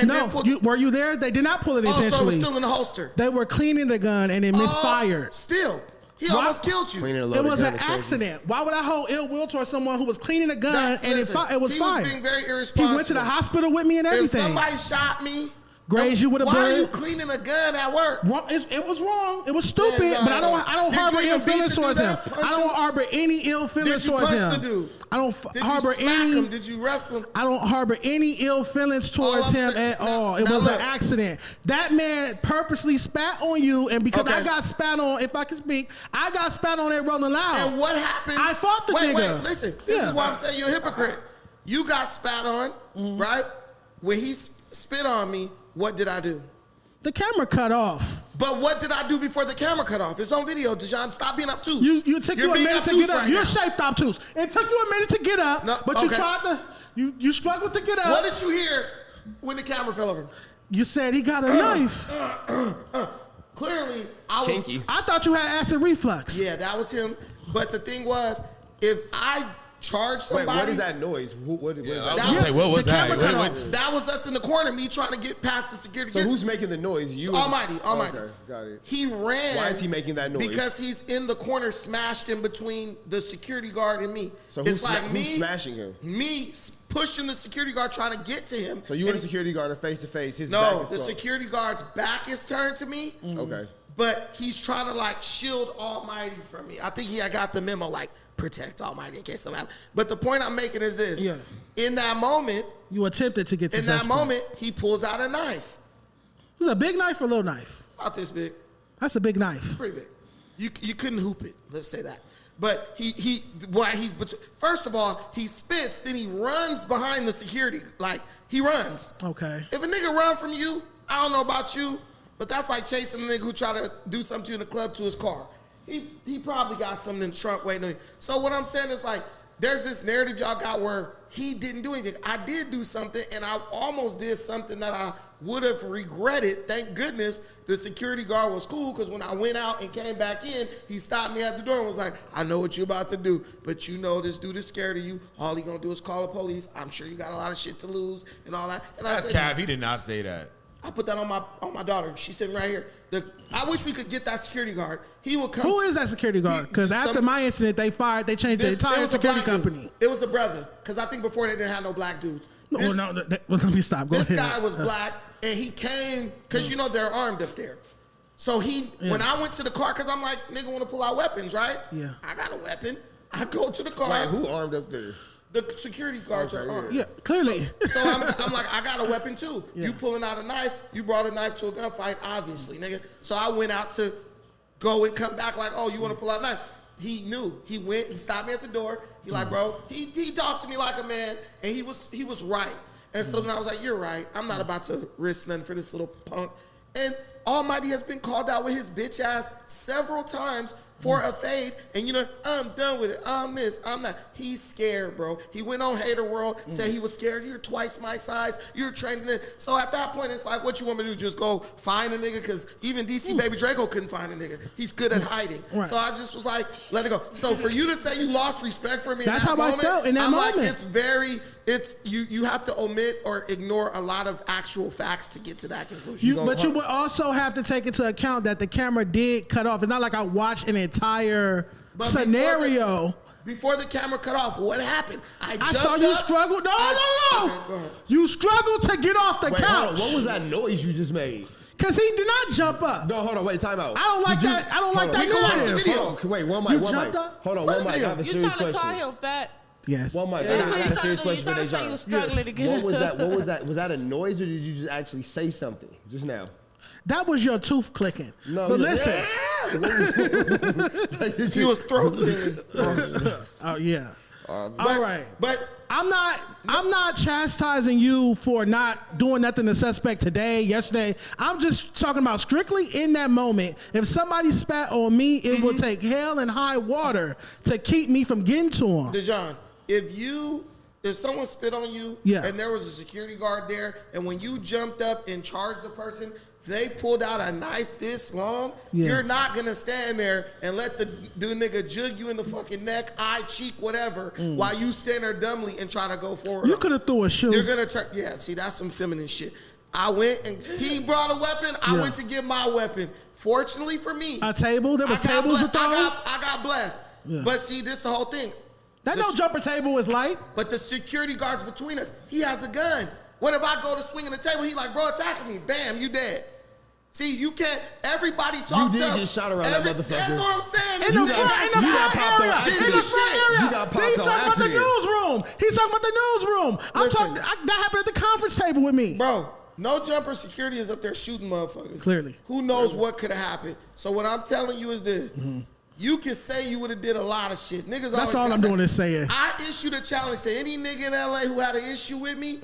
Were you there? They did not pull it intentionally. So it was still in the holster. They were cleaning the gun and it misfired. Still. He almost killed you. It was an accident. Why would I hold ill will towards someone who was cleaning a gun and it was fired? He was being very irresponsible. He went to the hospital with me and everything. If somebody shot me, graze you with a bullet. Why are you cleaning a gun at work? It was wrong. It was stupid. But I don't harbor ill feelings towards him. I don't harbor any ill feelings towards him. Did you punch the dude? I don't harbor Did you smack any. him? Did you wrestle him? I don't harbor any ill feelings towards him at all. It was an accident. That man purposely spat on you, and because I got spat on, if I can speak, I got spat on at Rolling Loud. And what happened? I fought the nigga. Wait, listen. This is why I'm saying you're a hypocrite. You got spat on, right? When he spit on me, what did I do? The camera cut off. But what did I do before the camera cut off? It's on video, Dejon. Stop being obtuse. You took you a minute to get up. You're shaped obtuse. It took you a minute to get up, but you tried to. You struggled to get up. What did you hear when the camera fell over? You said he got a knife. Clearly, I was. Kinky. I thought you had acid reflux. Yeah, that was him. But the thing was, if I charge somebody. Wait, what is that noise? What is that? What was that? That was us in the corner, me trying to get past the security. So who's making the noise? You? Almighty. Okay, got it. He ran. Why is he making that noise? Because he's in the corner, smashed in between the security guard and me. So who's smashing him? Me pushing the security guard, trying to get to him. So you and the security guard are face to face. His back No, is the turned. security guard's back is turned to me. Okay. But he's trying to like shield Almighty from me. I think he had got the memo, like protect Almighty in case something happens. But the point I'm making is this. Yeah. In that moment, you attempted to get to in that moment, he pulls out a knife. It was a big knife or a little knife? Not this big. That's a big knife. Pretty big. You couldn't hoop it. Let's say that. But first of all, he spits, then he runs behind the security. Like, he runs. Okay. If a nigga run from you, I don't know about you, but that's like chasing a nigga who try to do something to you in the club to his car. He probably got something in the trunk waiting on him. So what I'm saying is like, there's this narrative y'all got where he didn't do anything. I did do something, and I almost did something that I would have regretted. Thank goodness the security guard was cool, because when I went out and came back in, he stopped me at the door and was like, I know what you're about to do, but you know this dude is scared of you. All he gonna do is call the police. I'm sure you got a lot of shit to lose and all that. And That's Cav. He did not say that. I put that on my daughter. She's sitting right here. I wish we could get that security guard. He would come. Who is that security guard? Because after my incident, they changed the entire security company. It was a brother. Because I think before they didn't have no black dudes. Well, let me stop. Go ahead. This guy was black, and he came, because you know they're armed up there. So when I went to the car, because I'm like, nigga want to pull out weapons, right? Yeah. I got a weapon. I go to the car. Wait, who armed up there? The security guards are armed. Yeah, clearly. So I'm like, I got a weapon too. Yeah. You pulling out a knife, you brought a knife to a gunfight, obviously, nigga. So I went out to go and come back like, oh, you want to pull out a knife? He knew. He stopped me at the door. He like, bro, he talked to me like a man, and he was right. And so then I was like, you're right. I'm not about to risk nothing for this little punk. And Almighty has been called out with his bitch ass several times for a fade, and you know, I'm done with it. I'm this, I'm that. He's scared, bro. He went on Hater World, said he was scared. You're twice my size. You're training it. So at that point, it's like, what you want me to do? Just go find a nigga? Because even DC Baby Draco couldn't find a nigga. He's good at hiding. Right. So I just was like, let it go. So for you to say you lost respect for me in that moment, I felt in that moment. Like, you have to omit or ignore a lot of actual facts to get to that conclusion. But you would also have to take into account that the camera did cut off. It's not like I watched an entire scenario. Before the camera cut off, what happened? I saw you struggle. No. You struggled to get off the couch. What was that noise you just made? Because he did not jump up. No, hold on, wait, time out. I don't like that. I don't like that. We can watch the video. Wait, one mic. Hold on, one mic. I have a serious question. You trying to call him fat? Yes. One mic. I have a serious question for Dejon. What was that? What was that? Was that a noise, or did you just actually say something just now? That was your tooth clicking. No, but listen. He was throat singing. Oh yeah. All right. But I'm not chastising you for not doing nothing to suspect today, yesterday. I'm just talking about strictly in that moment. If somebody spat on me, it will take hell and high water to keep me from getting to him. Dejon, if you if someone spit on you and there was a security guard there, and when you jumped up and charged the person, they pulled out a knife this long, you're not going to stand there and let the nigga jug you in the fucking neck, eye, cheek, whatever, while you stand there dumbly and try to go forward. You could have threw a shoe. You're going to turn. Yeah, see, that's some feminine shit. I went and he brought a weapon. I went to get my weapon. Fortunately for me. A table? There was tables to throw? I got blessed. Yeah. But see, this the whole thing. That no jumper table is light. But the security guard's between us. He has a gun. What if I go to swinging the table? He like, bro, attack me. Bam, you dead. See, you can't. Everybody talk tough. You did get shot around that motherfucker. That's what I'm saying. In the front area. You got popped on accident. He's talking about the newsroom. That happened at the conference table with me. Bro, no jumper security is up there shooting motherfuckers. Clearly. Who knows what could have happened? So what I'm telling you is this. You can say you would have did a lot of shit. Niggas That's all I'm doing is saying. I issued a challenge to any nigga in LA who had an issue with me.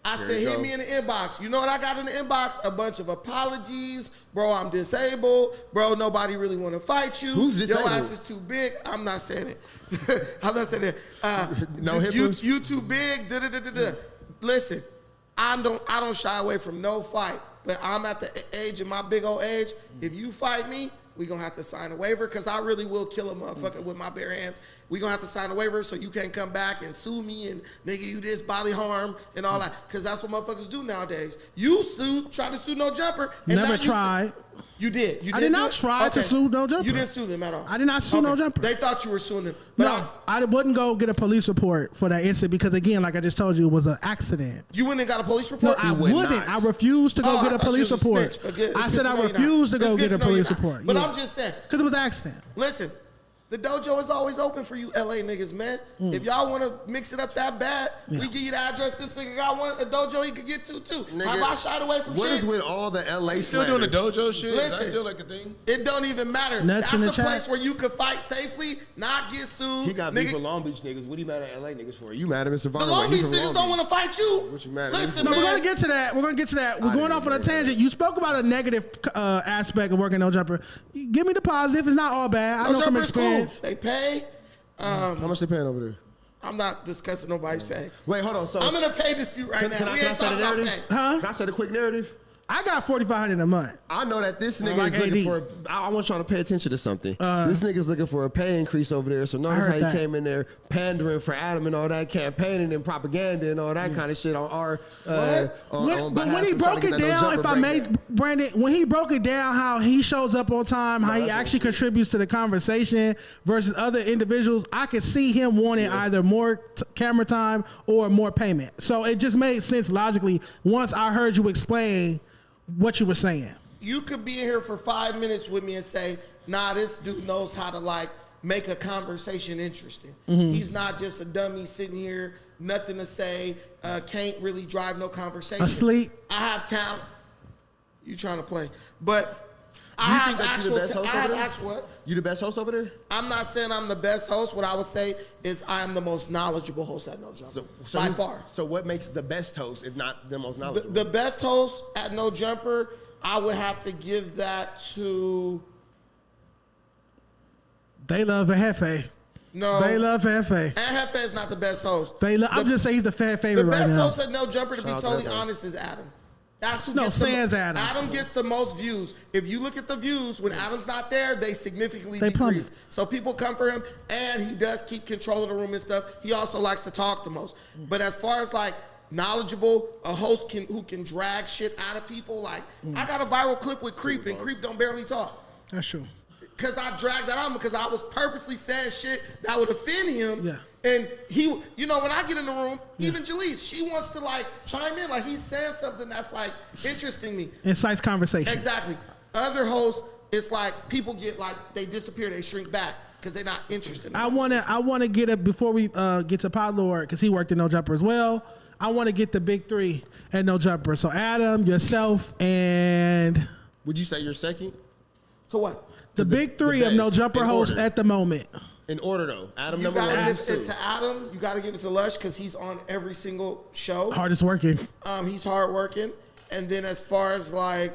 I said, hit me in the inbox. You know what I got in the inbox? A bunch of apologies. Bro, I'm disabled. Bro, nobody really want to fight you. Who's disabled? Your ass is too big. I'm not saying it. I'm not saying it. No you too big. Listen, I don't shy away from no fight. But I'm at the age, in my big old age, if you fight me, we gonna have to sign a waiver because I really will kill a motherfucker with my bare hands. We gonna have to sign a waiver so you can't come back and sue me and nigga you this body harm and all that because that's what motherfuckers do nowadays. You tried to sue No Jumper. And never tried. You did. I did not try to sue No Jumper. You didn't sue them at all. I did not sue No Jumper. They thought you were suing them. But no, I wouldn't go get a police report for that incident because, again, like I just told you, it was an accident. You went and got a police report? No, I wouldn't. I refused to go get a police report. I said I refused to go get a police report. But I'm just saying. Because it was an accident. Listen. The dojo is always open for you LA niggas, man. If y'all want to mix it up that bad, we give you the address. This nigga got a dojo he could get to, too. Nigga, have I shied away from what shit? What is with all the LA you still doing the dojo shit? Listen, is that still like a thing? It don't even matter. That's a place where you can fight safely, not get sued. He got beef with Long Beach niggas. What are you mad at LA niggas for? You mad at Mr. Varner? The Long Beach niggas don't want to fight you. What you mad at? Listen, man. We're going to get to that. We're going off on a tangent. You spoke about a negative aspect of working No Jumper. Give me the positive. It's not all bad. I know from experience. Cool. They pay. How much they paying over there? I'm not discussing nobody's pay. Wait, hold on. So I'm in a pay dispute right now. Can I set a narrative? Huh? Can I set a quick narrative? I got $4,500 a month. I know that this nigga is looking for. I want y'all to pay attention to something. This nigga's looking for a pay increase over there. So notice how he came in there pandering for Adam and all that, campaigning and propaganda and all that kind of shit on our. But when he broke it down, if I made Brandon, when he broke it down, how he shows up on time, how he actually contributes to the conversation versus other individuals, I could see him wanting either more camera time or more payment. So it just made sense logically once I heard you explain what you were saying. You could be in here for 5 minutes with me and say, nah, this dude knows how to like make a conversation interesting. He's not just a dummy sitting here, nothing to say, can't really drive no conversation. Asleep. I have talent. You trying to play. But I have actual what? You the best host over there? I'm not saying I'm the best host. What I would say is I am the most knowledgeable host at No Jumper. By far. So what makes the best host, if not the most knowledgeable? The best host at No Jumper, I would have to give that to... They love Jefe. No. They love Jefe. And Jefe is not the best host. I'm just saying he's the fan favorite right now. The best host at No Jumper, to be totally honest, is Adam. That's who gets Adam. Adam gets the most views. If you look at the views, when Adam's not there, they significantly decrease. So people come for him, and he does keep control of the room and stuff. He also likes to talk the most. But as far as like knowledgeable, a host who can drag shit out of people, like I got a viral clip with Creep, and Creep don't barely talk. That's true. Because I dragged that on because I was purposely saying shit that would offend him. Yeah. And he, you know, when I get in the room, even Jalise, she wants to like chime in. Like he's saying something that's like interesting me. Incites conversation. Exactly. Other hosts, it's like people get like, they disappear, they shrink back because they're not interested. I want to get up before we get to Potlord because he worked at No Jumper as well. I want to get the big three at No Jumper. So Adam, yourself, and... Would you say you're second? To what? The big three of No Jumper hosts at the moment. In order, though. Adam, you gotta give it to Adam. You gotta give it to Lush because he's on every single show. Hardest working. He's hard working. And then as far as like,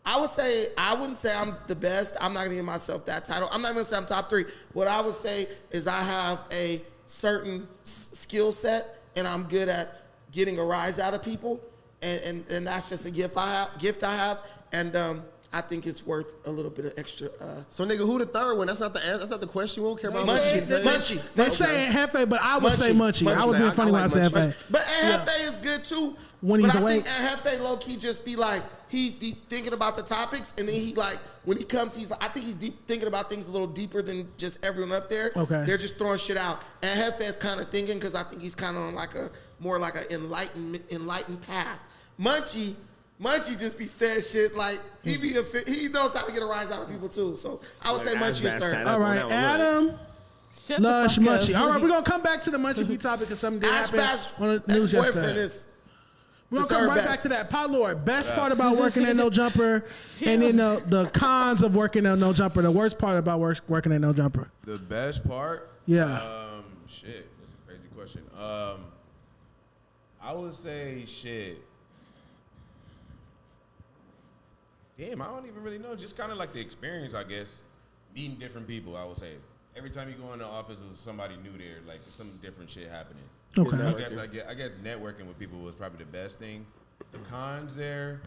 I wouldn't say I'm the best. I'm not gonna give myself that title. I'm not gonna say I'm top three. What I would say is I have a certain skill set and I'm good at getting a rise out of people, and that's just a gift I have, and I think it's worth a little bit of extra. So nigga, who the third one? That's not the answer. That's not the question. We don't care about Munchie. They saying Hefe, but I would say Munchie. I was being funny when I said Hefe. But Hefe is good too. When he's but awake. I think Hefe low key just be like he be thinking about the topics, and then he like when he comes, he's like I think he's thinking about things a little deeper than just everyone up there. Okay, they're just throwing shit out, and Hefe is kind of thinking because I think he's kind of on like a more like an enlightened path. Munchie just be saying shit like he knows how to get a rise out of people too. So I would say Munchie is third. All right, Adam, Lush, Munchie. All right, we're gonna come back to the Munchie beat topic because something did happen on the news yesterday. We're gonna come right back to that. Potlord, best part about working at No Jumper, and then the cons of working at No Jumper. The worst part about working at No Jumper. The best part? Yeah. Shit, that's a crazy question. I would say shit. Damn, I don't even really know. Just kind of like the experience, I guess. Meeting different people, I would say. Every time you go in the office, there's somebody new there, like some different shit happening. Okay. I guess networking with people was probably the best thing. The cons there,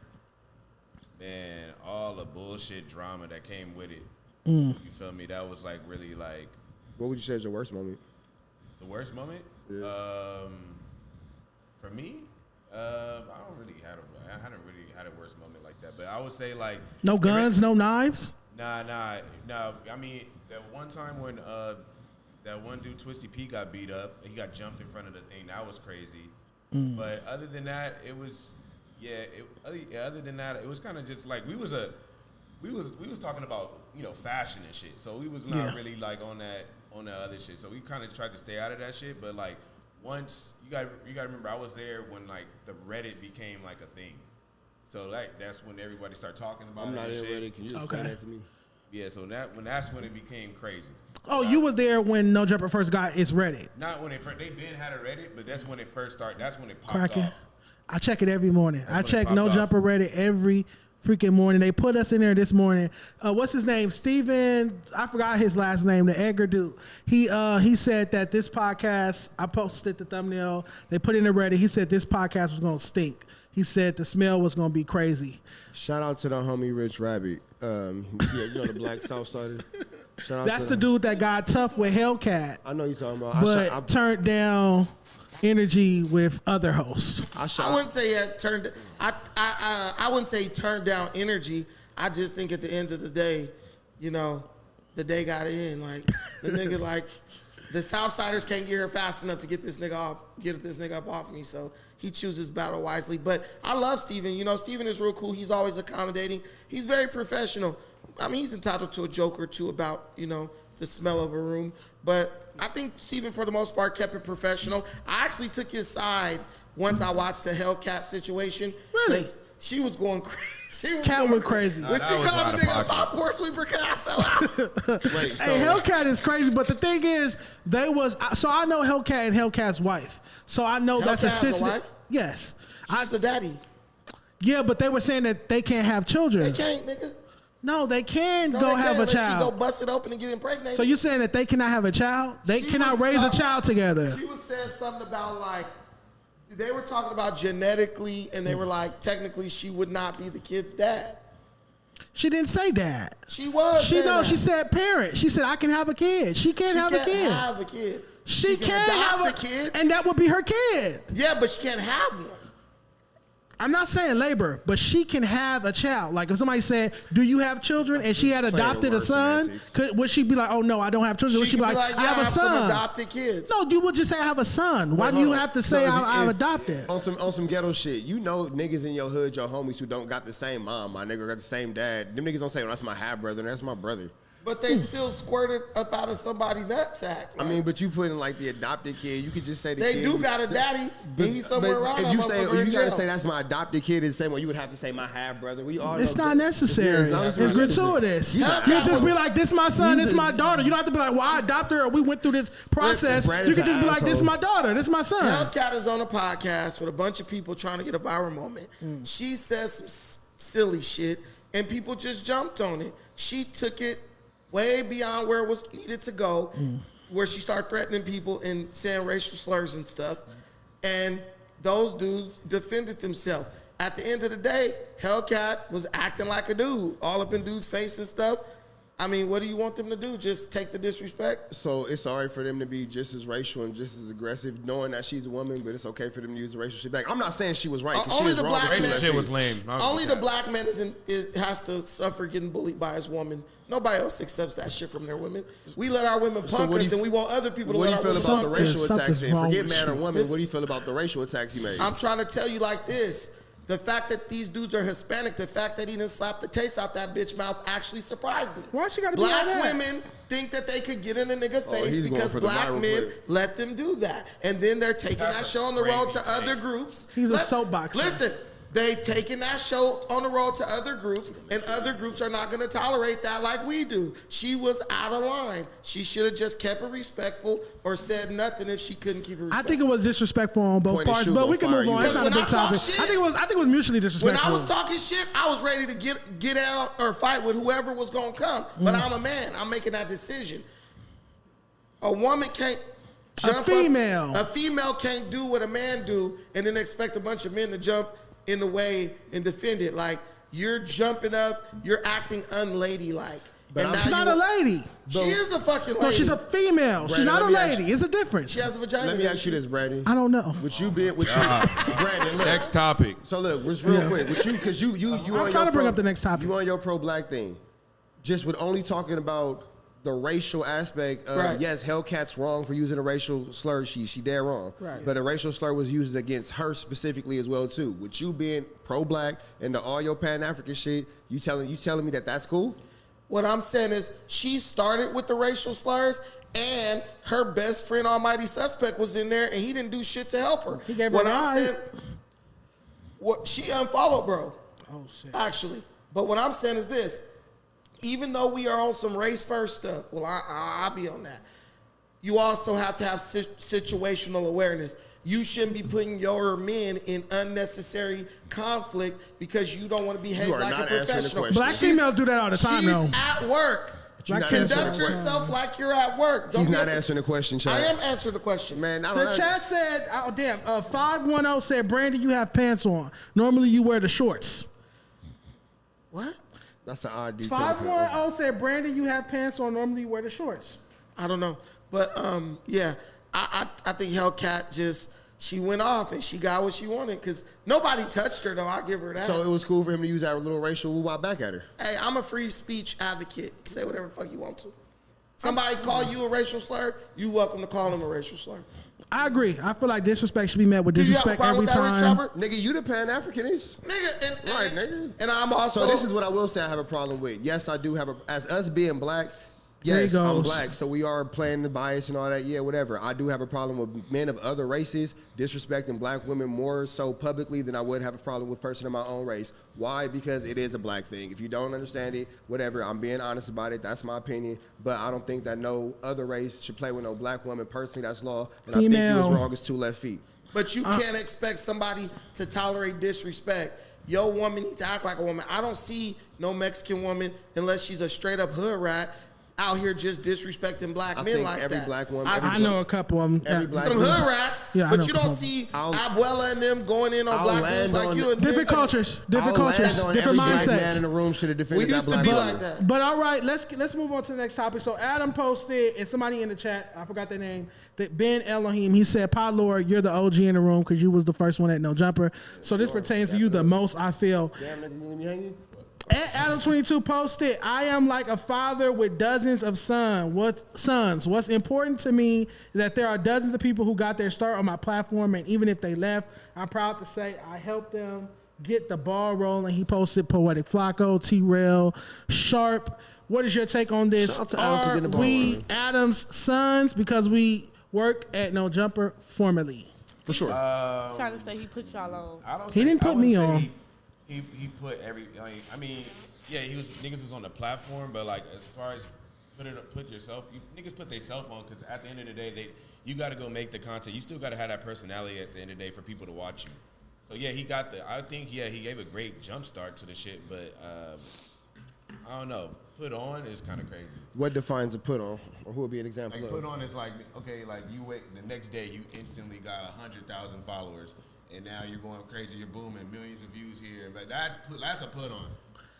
man, all the bullshit drama that came with it. You feel me? That was like really like. What would you say is your worst moment? The worst moment? Yeah. For me, I hadn't really had a worst moment like that. But I would say like no guns, no knives. Nah. I mean, that one time when that one dude Twisty P got beat up, he got jumped in front of the thing. That was crazy. But other than that, it was other than that, it was kind of just like we was talking about fashion and shit. So we was not really like on that other shit. So we kind of tried to stay out of that shit. But like once you got to remember, I was there when like the Reddit became like a thing. So like that's when everybody started talking about it. I'm not in Reddit. Can you explain that to me? Yeah, so that's when it became crazy. Oh, you was there when No Jumper first got its Reddit. Not when they been had a Reddit, but that's when it first started. That's when it popped off. I check it every morning. I check No Jumper Reddit every freaking morning. They put us in there this morning. What's his name? Steven. I forgot his last name. The Edgar dude. He said that this podcast. I posted the thumbnail. They put in the Reddit. He said this podcast was gonna stink. He said the smell was gonna be crazy. Shout out to the homie Rich Rabbit. The Black Southsider. That's the dude that got tough with Hellcat. I know you're talking about. But turned down energy with other hosts. I wouldn't say he had turned. I wouldn't say he turned down energy. I just think at the end of the day, the day got in. Like the nigga, like the Southsiders can't get here fast enough to get this nigga up off me. So he chooses battle wisely. But I love Steven. Steven is real cool. He's always accommodating. He's very professional. I mean, he's entitled to a joke or two about, the smell of a room. But I think Steven, for the most part, kept it professional. I actually took his side once I watched the Hellcat situation. Really? She was going crazy. Cat went crazy. When she called the nigga a popcorn sweeper, I fell out. Hey, Hellcat is crazy, but the thing is, so I know Hellcat and Hellcat's wife. So I know that's a sister. Wife? Yes. She's the daddy. Yeah, but they were saying that they can't have children. They can't, nigga. No, they can have a child. She go bust it open and get impregnated. So you're saying that they cannot have a child? They cannot raise a child together. She was saying something about like, they were talking about genetically, and they were like, technically, she would not be the kid's dad. She didn't say that. She was. She said parent. She said I can have a kid. She can't have a kid. She can't have a kid. She can have a kid, and that would be her kid. Yeah, but she can't have one. I'm not saying labor, but she can have a child. Like if somebody said, "Do you have children?" and she had adopted a son, would she be like, "Oh no, I don't have children"? Would she be like, "I have a son"? Some adopted kids. No, you would just say, "I have a son." Why do you have to say I've adopted? On some ghetto shit, niggas in your hood, your homies who don't got the same mom, my nigga got the same dad. Them niggas don't say, "Well, that's my half brother," that's my brother. But they still squirted up out of somebody's nutsack. I mean, but you put in like the adopted kid. You could just say the they kid. They do got a daddy. But he's somewhere around. If you gotta say that's my adopted kid, it's the same way you would have to say my half brother. We all. It's not necessary. It's gratuitous. You just be like, "This my son. This my daughter." You don't have to be like, "Well, I adopted her. Or we went through this process." You can just be like, "This is my daughter. This is my son." Hellcat is on a podcast with a bunch of people trying to get a viral moment. She says some silly shit, and people just jumped on it. She took it way beyond where it was needed to go, where she started threatening people and saying racial slurs and stuff. and those dudes defended themselves. At the end of the day, Hellcat was acting like a dude, all up in dudes' face and stuff. I mean, what do you want them to do? Just take the disrespect? So it's all right for them to be just as racial and just as aggressive, knowing that she's a woman, but it's okay for them to use the racial shit back. I'm not saying she was right. 'Cause Only she was the wrong, black but she man- was Shit was lame. Only the black man has to suffer getting bullied by his woman. Nobody else accepts that shit from their women. We let our women punk what do us, you- and we want other people to What do let you our feel women about the punk us. racial attacks? Something's And wrong forget with man or you. woman. What do you feel about the racial attacks he made? I'm trying to tell you like this. The fact that these dudes are Hispanic, the fact that he didn't slap the taste out that bitch mouth actually surprised me. Why she gotta be Black like that? women think that they could get in a nigga face he's going because for the black viral men clip. let them do that. And then they're taking That's that a show on the road to crazy other take. groups. He's a soapboxer. Listen, they taking that show on the road to other groups, and other groups are not going to tolerate that like we do. She was out of line. She should have just kept it respectful or said nothing if she couldn't keep it I respectful. think it was disrespectful on both Point and parts, shoot but we gonna can move fire on. you. It's not a Because big when I talk topic. shit- I think it was mutually When disrespectful. I was talking shit, I was ready to get out or fight with whoever was gonna come. But I'm a man. I'm making that decision. A woman can't jump up- female. A female can't do what a man do and then expect a bunch of men to jump in the way and defend it. Like, you're jumping up, you're acting unladylike. But And I'm- She's now not a you- lady. She is a fucking lady. No, she's a female. She's Brandon, not a let me ask lady. It's a difference. She has a vagina. Let me ask you this, Brady. I don't know. With you being, Brandon, look. Next topic. So look, just real quick, with you, because you I'm on trying your to bring up the next topic. You on your pro-black thing, just with only talking about the racial aspect of, Right. yes, Hellcat's wrong for using a racial slur. She dead wrong. Right. But a racial slur was used against her specifically as well too. With you being pro-black and all your Pan-African shit, you telling me that that's cool? What I'm saying is she started with the racial slurs, and her best friend, Almighty Suspect, was in there, and he didn't do shit to help her. He gave her what a I'm ride. saying, what she unfollowed, bro. Oh shit. Actually, but what I'm saying is this: even though we are on some race first stuff, well, I'll be on that. You also have to have situational awareness. You shouldn't be putting your men in unnecessary conflict because you don't want to behave You are like not a answering the professional. question. Black females do that all the time, She's though. at work. you're not Conduct answering the yourself like you're at work. He's Don't not get- answering the question, Chad. I am answering the question. Man, I The don't know. chat said, oh damn, 510 said, Brandon, you have pants on. Normally you wear the shorts. What? That's an odd detail. 510 said, Brandon, you have pants on. Normally you wear the shorts. I don't know. But yeah, I think Hellcat she went off and she got what she wanted because nobody touched her though. I'll give her that. So it was cool for him to use that little racial woo-wop back at her. Hey, I'm a free speech advocate. You can say whatever the fuck you want to. Somebody call you a racial slur, you welcome to call him a racial slur. I agree. I feel like disrespect should be met with Do you have a disrespect problem every with that, Rich time. Robert? Nigga, you the Pan-Africanist. Nigga, Right, nigga. And I'm also. So this is what I will say I have a problem with. Yes, I do have as us being black, There he yes, I'm goes. black, so we are playing the bias and all that. Yeah, whatever. I do have a problem with men of other races disrespecting black women more so publicly than I would have a problem with a person of my own race. Why? Because it is a black thing. If you don't understand it, whatever, I'm being honest about it. That's my opinion. But I don't think that no other race should play with no black woman. Personally, that's law. And I think you Female. was wrong as 2 left feet. But you can't expect somebody to tolerate disrespect. Your woman needs to act like a woman. I don't see no Mexican woman unless she's a straight up hood rat out here just disrespecting black I men think like every that. black woman- I see know a couple of them. Every black some woman- hood rats, Yeah, I but know you a couple. don't see I'll- Abuela and them going in on I'll black land dudes like on you. And Different cultures, different I'll land cultures, on different every black man in mindsets. the room should have defended We that used to black be woman. like that. But all right, let's move on to the next topic. So Adam posted, and somebody in the chat, I forgot their name, that Ben Elohim, he said, Potlord, you're the OG in the room because you was the first one at No Jumper. So this pertains to you the most, I feel. Damn, nigga, you leave me hanging? And Adam22 posted, I am like a father with dozens of sons. What's important to me is that there are dozens of people who got their start on my platform, and even if they left, I'm proud to say I helped them get the ball rolling. He posted Poetic Flacco, T-Rell, Sharp. What is your take on this? Shout out to Adam for Are getting the ball we rolling. Adam's sons because we work at No Jumper formerly? For sure. Trying to say he put y'all on. I don't He think- didn't put I wouldn't me say on. He put every. I mean, yeah, niggas was on the platform, but like as far as put yourself, niggas put themselves on because at the end of the day, you got to go make the content. You still got to have that personality at the end of the day for people to watch you. So yeah, I think he gave a great jump start to the shit, but I don't know. put on is kind of crazy. What defines a put on, or who would be an example Like of? put on is like, okay, like you wait the next day, you instantly got 100,000 followers, and now you're going crazy, you're booming, millions of views here. But that's a put on.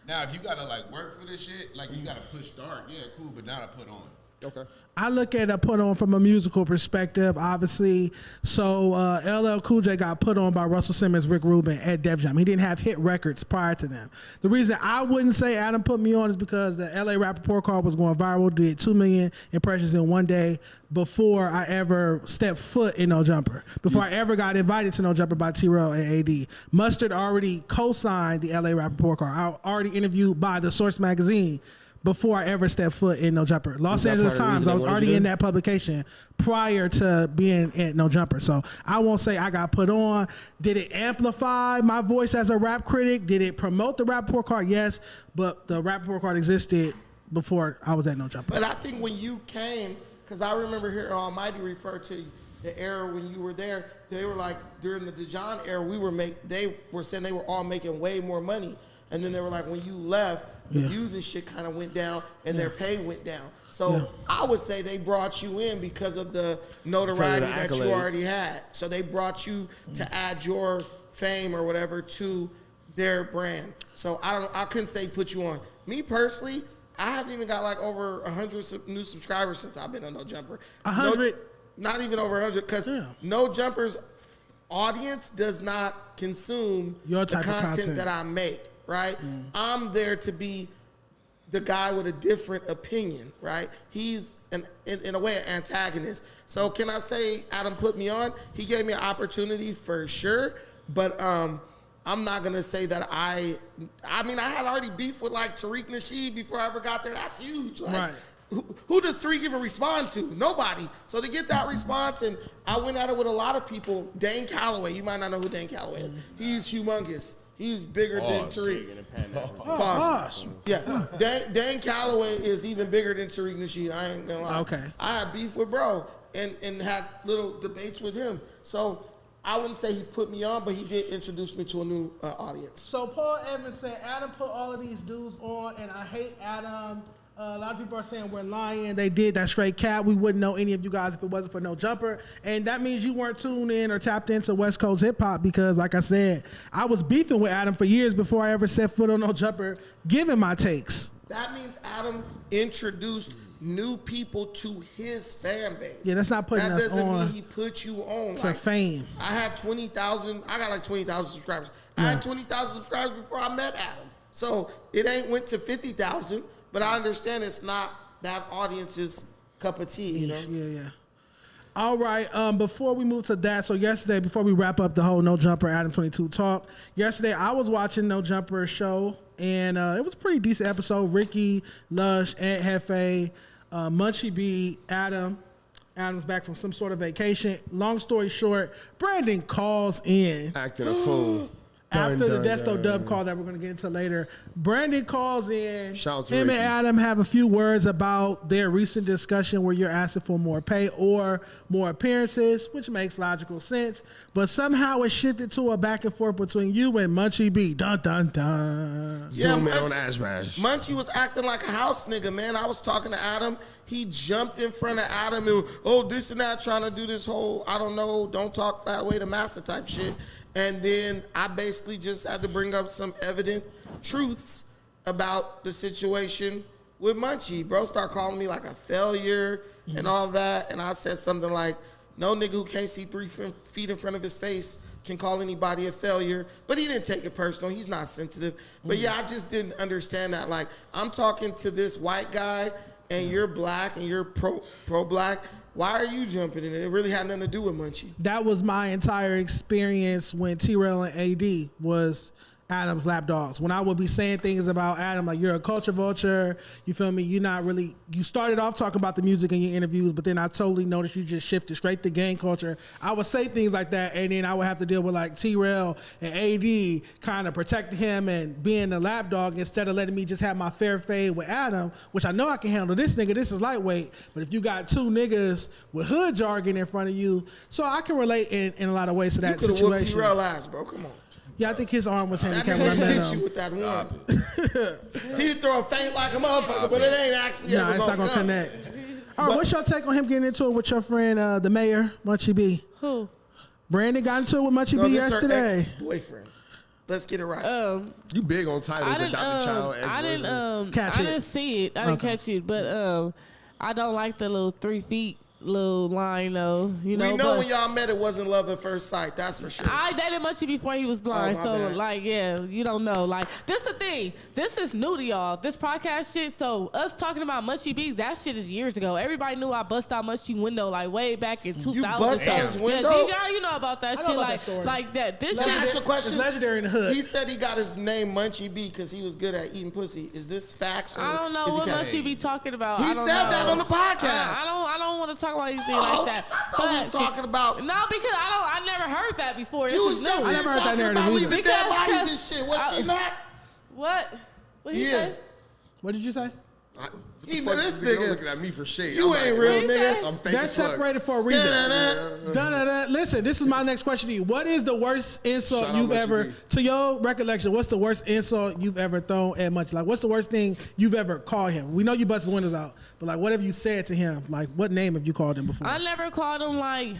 Now, if you gotta like work for this shit, like you gotta push start, yeah, cool, but not a put on. Okay. I look at a put on from a musical perspective, obviously. So LL Cool J got put on by Russell Simmons, Rick Rubin at Def Jam. He didn't have hit records prior to them. The reason I wouldn't say Adam put me on is because the LA Rap Report card was going viral, did 2 million impressions in one day before I ever stepped foot in No Jumper, before I ever got invited to No Jumper by T-Rell and AD. Mustard already co-signed the LA Rap Report card. I already interviewed by The Source magazine before I ever stepped foot in No Jumper. Los Angeles Times, I was already in that publication prior to being at No Jumper. So I won't say I got put on. Did it amplify my voice as a rap critic? Did it promote the Rap Report card? Yes, but the Rap Report card existed before I was at No Jumper. But I think when you came, because I remember hearing Almighty refer to the era when you were there, they were like, during the Dejon era, they were saying they were all making way more money. And then they were like, when you left, the views and shit kind of went down and their pay went down. So I would say they brought you in because of the notoriety that you already had. So they brought you to add your fame or whatever to their brand. So I couldn't say put you on. Me personally, I haven't even got like over 100 new subscribers since I've been on No Jumper. 100? Not even over 100, because No Jumper's audience does not consume your the type of content that I make. Right? I'm there to be the guy with a different opinion, right? He's, in a way, an antagonist. So can I say Adam put me on? He gave me an opportunity for sure, but I'm not going to say that I had already beef with, like, Tariq Nasheed before I ever got there. That's huge. Like, right. Who does Tariq even respond to? Nobody. So to get that response, and I went at it with a lot of people. Dane Calloway, you might not know who Dane Calloway is. He's humongous. He's bigger than Tariq. Pause. Yeah. Dan Calloway is even bigger than Tariq Nasheed. I ain't gonna lie. Okay. I had beef with bro and had little debates with him. So I wouldn't say he put me on, but he did introduce me to a new audience. So Paul Evans said, Adam put all of these dudes on, and I hate Adam. A lot of people are saying we're lying. They did that straight cap. We wouldn't know any of you guys if it wasn't for No Jumper. And that means you weren't tuned in or tapped into West Coast hip hop because, like I said, I was beefing with Adam for years before I ever set foot on No Jumper, giving my takes. That means Adam introduced new people to his fan base. Yeah, that's not putting us on. That doesn't mean he put you on. To fame. I had 20,000. I got like 20,000 subscribers. I had 20,000 subscribers before I met Adam. So it ain't went to 50,000. But I understand it's not that audience's cup of tea, you know? Yeah. All right, before we move to that, so yesterday, before we wrap up the whole No Jumper Adam 22 talk, yesterday I was watching No Jumper show, and it was a pretty decent episode. Ricky, Lush, Ant Jefe, Munchie B, Adam's back from some sort of vacation. Long story short, Brandon calls in. Acting a fool. After the Desto Dub call that we're going to get into later, Brandon calls in. Shout to him Ricky. and Adam have a few words about their recent discussion where you're asking for more pay or more appearances, which makes logical sense. But somehow it shifted to a back and forth between you and Munchie B. Dun, dun, dun. Yeah, Zoom in on Ash Bash. Munchie was acting like a house nigga, man. I was talking to Adam. He jumped in front of Adam and, this and that, trying to do this whole, I don't know, don't talk that way to master type shit. And then I basically just had to bring up some evident truths about the situation with Munchie. Bro started calling me like a failure and all that. And I said something like, no nigga who can't see 3 feet in front of his face can call anybody a failure. But he didn't take it personal. He's not sensitive. But yeah, I just didn't understand that. Like, I'm talking to this white guy and you're black and you're pro-black. Why are you jumping in it? It really had nothing to do with Munchie. That was my entire experience when T-Rell and AD was Adam's lapdogs. When I would be saying things about Adam, like, you're a culture vulture, you feel me? You're not really, you started off talking about the music in your interviews, but then I totally noticed you just shifted straight to gang culture. I would say things like that, and then I would have to deal with like T-Rell and AD kind of protecting him and being the lapdog instead of letting me just have my fair fade with Adam, which I know I can handle. This nigga, this is lightweight, but if you got 2 niggas with hood jargon in front of you, so I can relate in a lot of ways to that situation. You could have whooped T-Rell ass, bro. Come on. Yeah, I think his arm was That handicapped when I nigga met hit you him. with that one. He'd throw a feint like a motherfucker, but it ain't actually Nah, ever it's not gonna gonna come. connect. All right, what's your take on him getting into it with your friend, the mayor, Munchie B? Who? Brandon got into it with Munchie No, B this is her yesterday. ex-boyfriend. Let's get it right. You big on I titles, didn't, adopted child, I didn't, Catch I it. didn't see it. I didn't catch it, but I don't like the little 3 feet little line though. You know, we know but when y'all met, it wasn't love at first sight. That's for sure. I dated Munchie before he was blind, Oh, my so bad. like, yeah, you don't know. Like, this the thing. This is new to y'all. This podcast shit. So us talking about Munchie B, that shit is years ago. Everybody knew I bust out Munchie window like way back in 2000. You bust out his window? Yeah, Dejon, you know about that I know shit. about Like, that story. like that. This Let me shit. ask you a question. It's legendary in the hood. He said he got his name Munchie B because he was good at eating pussy. Is this facts? Or I don't know is he what cap- Munchie be talking about. He I don't said know. that on the podcast. I don't want to talk about anything Oh, like that. I thought we was talking about. No, because I never heard that before. This You is was new. just I here never heard that talking narrative about either. leaving dead Because- bodies and shit. Was she not? What? What he Yeah. say? What did you say? Even this Nigga nigga. looking at me for shit. You I'm ain't like, real, What he nigga. say? I'm fake That's as fuck. separated for a reason. Da-da-da. Da-da-da. Listen, this is my next question to you. What is the worst insult Shout out you've Munchie ever, B. to your recollection, what's the worst insult you've ever thrown at Munchie? Like, what's the worst thing you've ever called him? We know you bust his windows out, but like, what have you said to him? Like, what name have you called him before? I never called him like.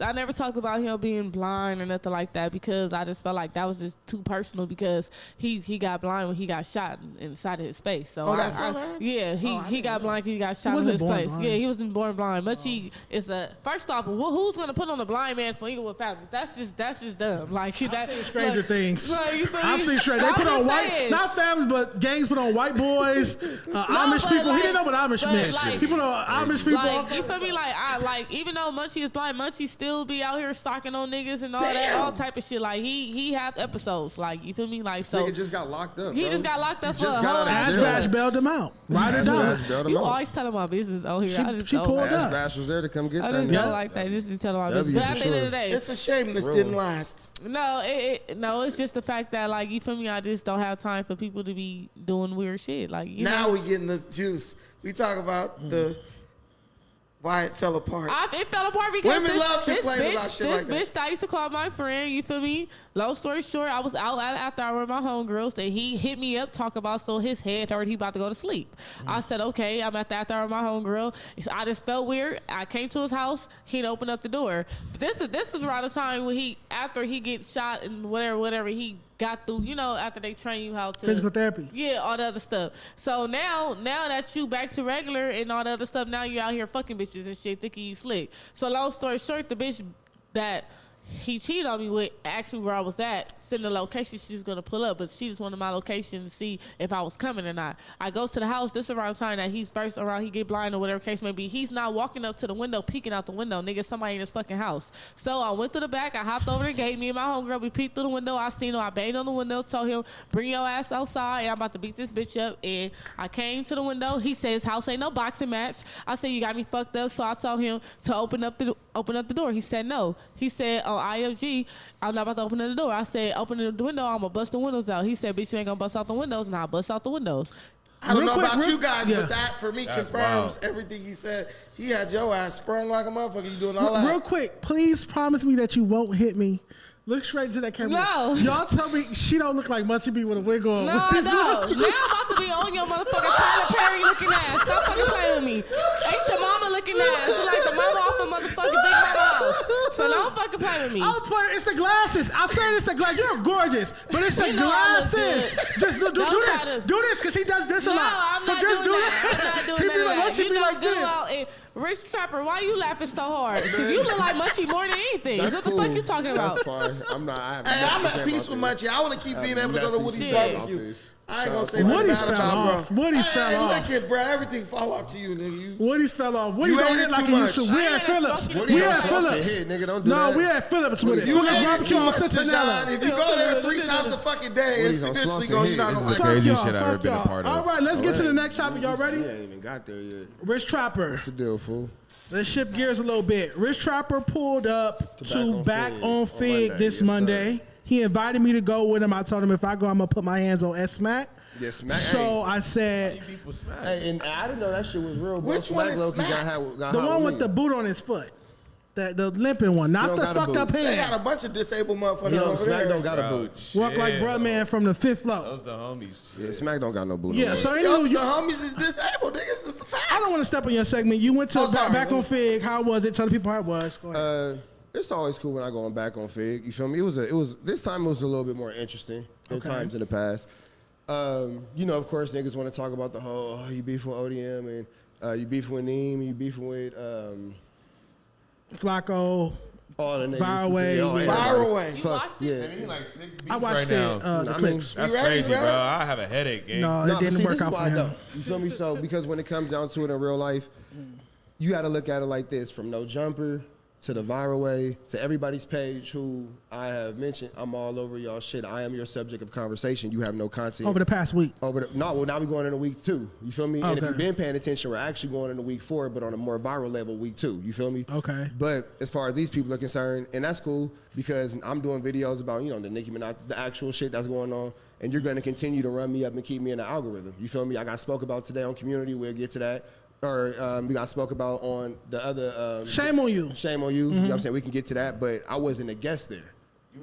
I never talked about him being blind or nothing like that because I just felt like that was just too personal because he got blind when he got shot inside of his face. So Oh, that's not bad? yeah, he got blind because he got shot in wasn't his born face. blind. Yeah, he wasn't born blind. Munchie is a first off. Who's gonna put on a blind man for Inglewood Falcons? That's just dumb. Like that. Stranger Things. Like, you feel I've me? seen Stranger. They I'm put on just white, saying. not families, but gangs put on white boys, Amish but people. He like- didn't know what Amish but meant. like- People know Amish people. Like, you feel me? Like, even though Munchie is blind, Munchie still be out here stalking on niggas and all that, all type of shit. Like, he have episodes. Like, you feel me? Like, so Nigga just got locked up. he bro. just got locked up He for just a got whole out of Ash jail. Bash bailed him out. Ride or Ash die. Bash bailed him you out. always telling my business on here. I just She don't. pulled Ash up. Bash was there to come get I that. just nigga. don't like that. Just to tell my W business. But for at the end of sure. the day, It's a shame this didn't last. no, no, it's just the fact that, like, you feel me? I just don't have time for people to be doing weird shit. Like, you Now know? we getting the juice. We talk about the why it fell apart. It fell apart because Women this, love this complaining bitch, about shit this like that. bitch that I used to call my friend, you feel me? Long story short, I was out after I with my homegirls and he hit me up, talk about so his head hurt, he about to go to sleep. I said, okay, I'm at the after with my homegirl. I just felt weird. I came to his house, he'd open up the door. This is around the time when after he gets shot and whatever he got through, you know, after they train you how to Physical therapy. yeah, all the other stuff. So now that you back to regular and all the other stuff, now you out here fucking bitches and shit, thinking you slick. So long story short, the bitch that he cheated on me with asked me where I was at, send the location she was gonna pull up, but she just wanted my location to see if I was coming or not. I go to the house, this around the time that he's first around, he get blind or whatever case may be. He's not walking up to the window, peeking out the window, nigga, somebody in his fucking house. So I went through the back, I hopped over the gate, me and my homegirl, we peeked through the window, I seen him, I banged on the window, told him, bring your ass outside, and I'm about to beat this bitch up, and I came to the window, he said his house ain't no boxing match. I said, you got me fucked up, so I told him to open up the door. He said no. He said, oh, IFG, I'm not about to open the door. I said, open the window, I'm gonna bust the windows out. He said, bitch, you ain't gonna bust out the windows, and I bust out the windows. I don't Real know quick, about real- you guys, yeah. but that for me That's confirms wild. everything he said. He had your ass sprung like a motherfucker. You doing all that? Real quick, please promise me that you won't hit me. Look straight into that camera. No. Y'all tell me she don't look like Munchie B with a wig on. No, with I this don't. look. Now I'm about to be on your motherfucking Tyler Perry looking ass. Stop fucking playing with me. Ain't your mama looking ass. You like the mama off of motherfucking Big Mama house. So don't fucking play with me. I'm playing. It's the glasses. I'm saying it's the glasses. You're gorgeous, but it's the You know I look glasses. good. Just do Don't try this. to- Do this because he does this a No, lot. I'm So not just doing do that. I'm not that. doing He none be of like, that. Munchie You be know like good this. well, Rich Trapper, why you laughing so hard? Because you look like Munchie more than anything. That's What the cool. fuck you talking about? That's fine. I'm not. I have Hey, I'm nothing to at say peace about with this. Munchie. I want to keep being able to go to Woody's Shit. barbecue. I ain't gonna say nothing Woody's bad fell about off. him, bro. Woody's fell Hey, off. look at bro. Everything fall off to you, nigga. Woody's fell off. Woody's You don't ate hit it like too he used to. much. We I at ain't Phillips. fucking We with at you. Phillips. Hit, nigga, don't do No, that. we at Phillips with it. You Phillips ate it barbecue too on much, Centinela. Dejon. If you go there 3 times a fucking day, it's Woody's on eventually Slauson going. Hit. You're not This gonna is like the it. craziest Fuck shit I've y'all, ever been a fuck part of. y'all. All right, let's get to the next topic. Y'all ready? We ain't even got there yet. Rich Trapper. What's the deal, fool? Let's shift gears a little bit. Rich Trapper pulled up to Back on Fig Monday. this Yes, Monday. sir. He invited me to go with him. I told him if I go, I'm going to put my hands on S-Mac. Yes, Smack. So I said, Beef with Smack. Hey, and I didn't know that shit was real, bro. Which one is low-key Smack? got the hot one with me. the boot on his foot. The limping one, not the fucked up They hand. got a bunch of disabled motherfuckers Yo, over Smack there. don't got a boot. Walk like bruh man from the 5th floor. Those the homies. Yeah, Smack don't got no boot. Yeah, no so more. Yo, anyway, the homies is disabled, niggas. Just the facts. I don't want to step on your segment. You went to sorry. back on Fig. How was it? Tell the people how it was. Go ahead. It's always cool when I go on back on Fig. You feel me? It was this time it was a little bit more interesting than times in the past. You know, of course, niggas want to talk about the whole you beefing with ODM and you beefing with Neem, you beefing with Flacco. all the niggas. Viral Way. Viral Way. You Fuck, watched it? yeah. Man, he like 6 beats I watched right now. the I mean, clips. That's You ready, crazy, bro? bro. I have a headache, gang. No, No, it but didn't see, work this out is for why I him. don't. You feel me? So because when it comes down to it in real life, you got to look at it like this: from No Jumper to the Viral Way to everybody's page who I have mentioned. I'm all over y'all shit. I am your subject of conversation. You have no content. Over the past week. Now we're going into week 2. You feel me? And if Okay. you've been paying attention, we're actually going into week 4, but on a more viral level, week 2. You feel me? Okay. But as far as these people are concerned, and that's cool because I'm doing videos about, you know, the Nicki Minaj, the actual shit that's going on, and you're going to continue to run me up and keep me in the algorithm. You feel me? I got spoke about today on Community. We'll get to that. Or we got spoke about on the other. Shame on you. Shame on you. You know what I'm saying? We can get to that, but I wasn't a guest there.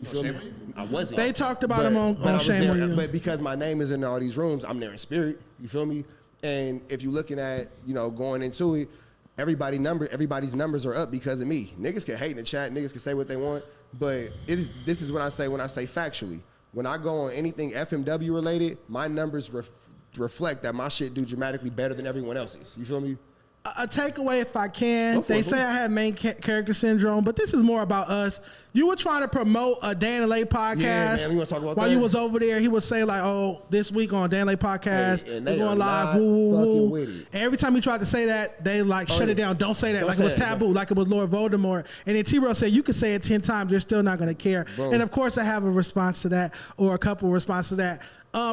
You feel me? I wasn't. They talked about him on I was Shame there, on You. But because my name is in all these rooms, I'm there in spirit. You feel me? And if you're looking at, you know, going into it, everybody's numbers are up because of me. Niggas can hate in the chat. Niggas can say what they want. But this is what I say when I say factually. When I go on anything FMW related, my numbers reflect that my shit do dramatically better than everyone else's. You feel me? A takeaway, if I can. Go for They it, say boo. I had main character syndrome, but this is more about us. You were trying to promote a Dan and Lay podcast. Yeah, man, you wanna talk about While that? you was over there, he would say like, "Oh, this week on Dan and Lay podcast, Hey, and we're they going are live." not Woo, woo, fucking woo. with it. And every time he tried to say that, they like shut yeah. it down. Don't say that. Don't Like say it was it. taboo. Like it was Lord Voldemort. And then T-Rell said, "You could say it 10 times. They're still not going to care." Boom. And of course, I have a response to that, or a couple of responses to that.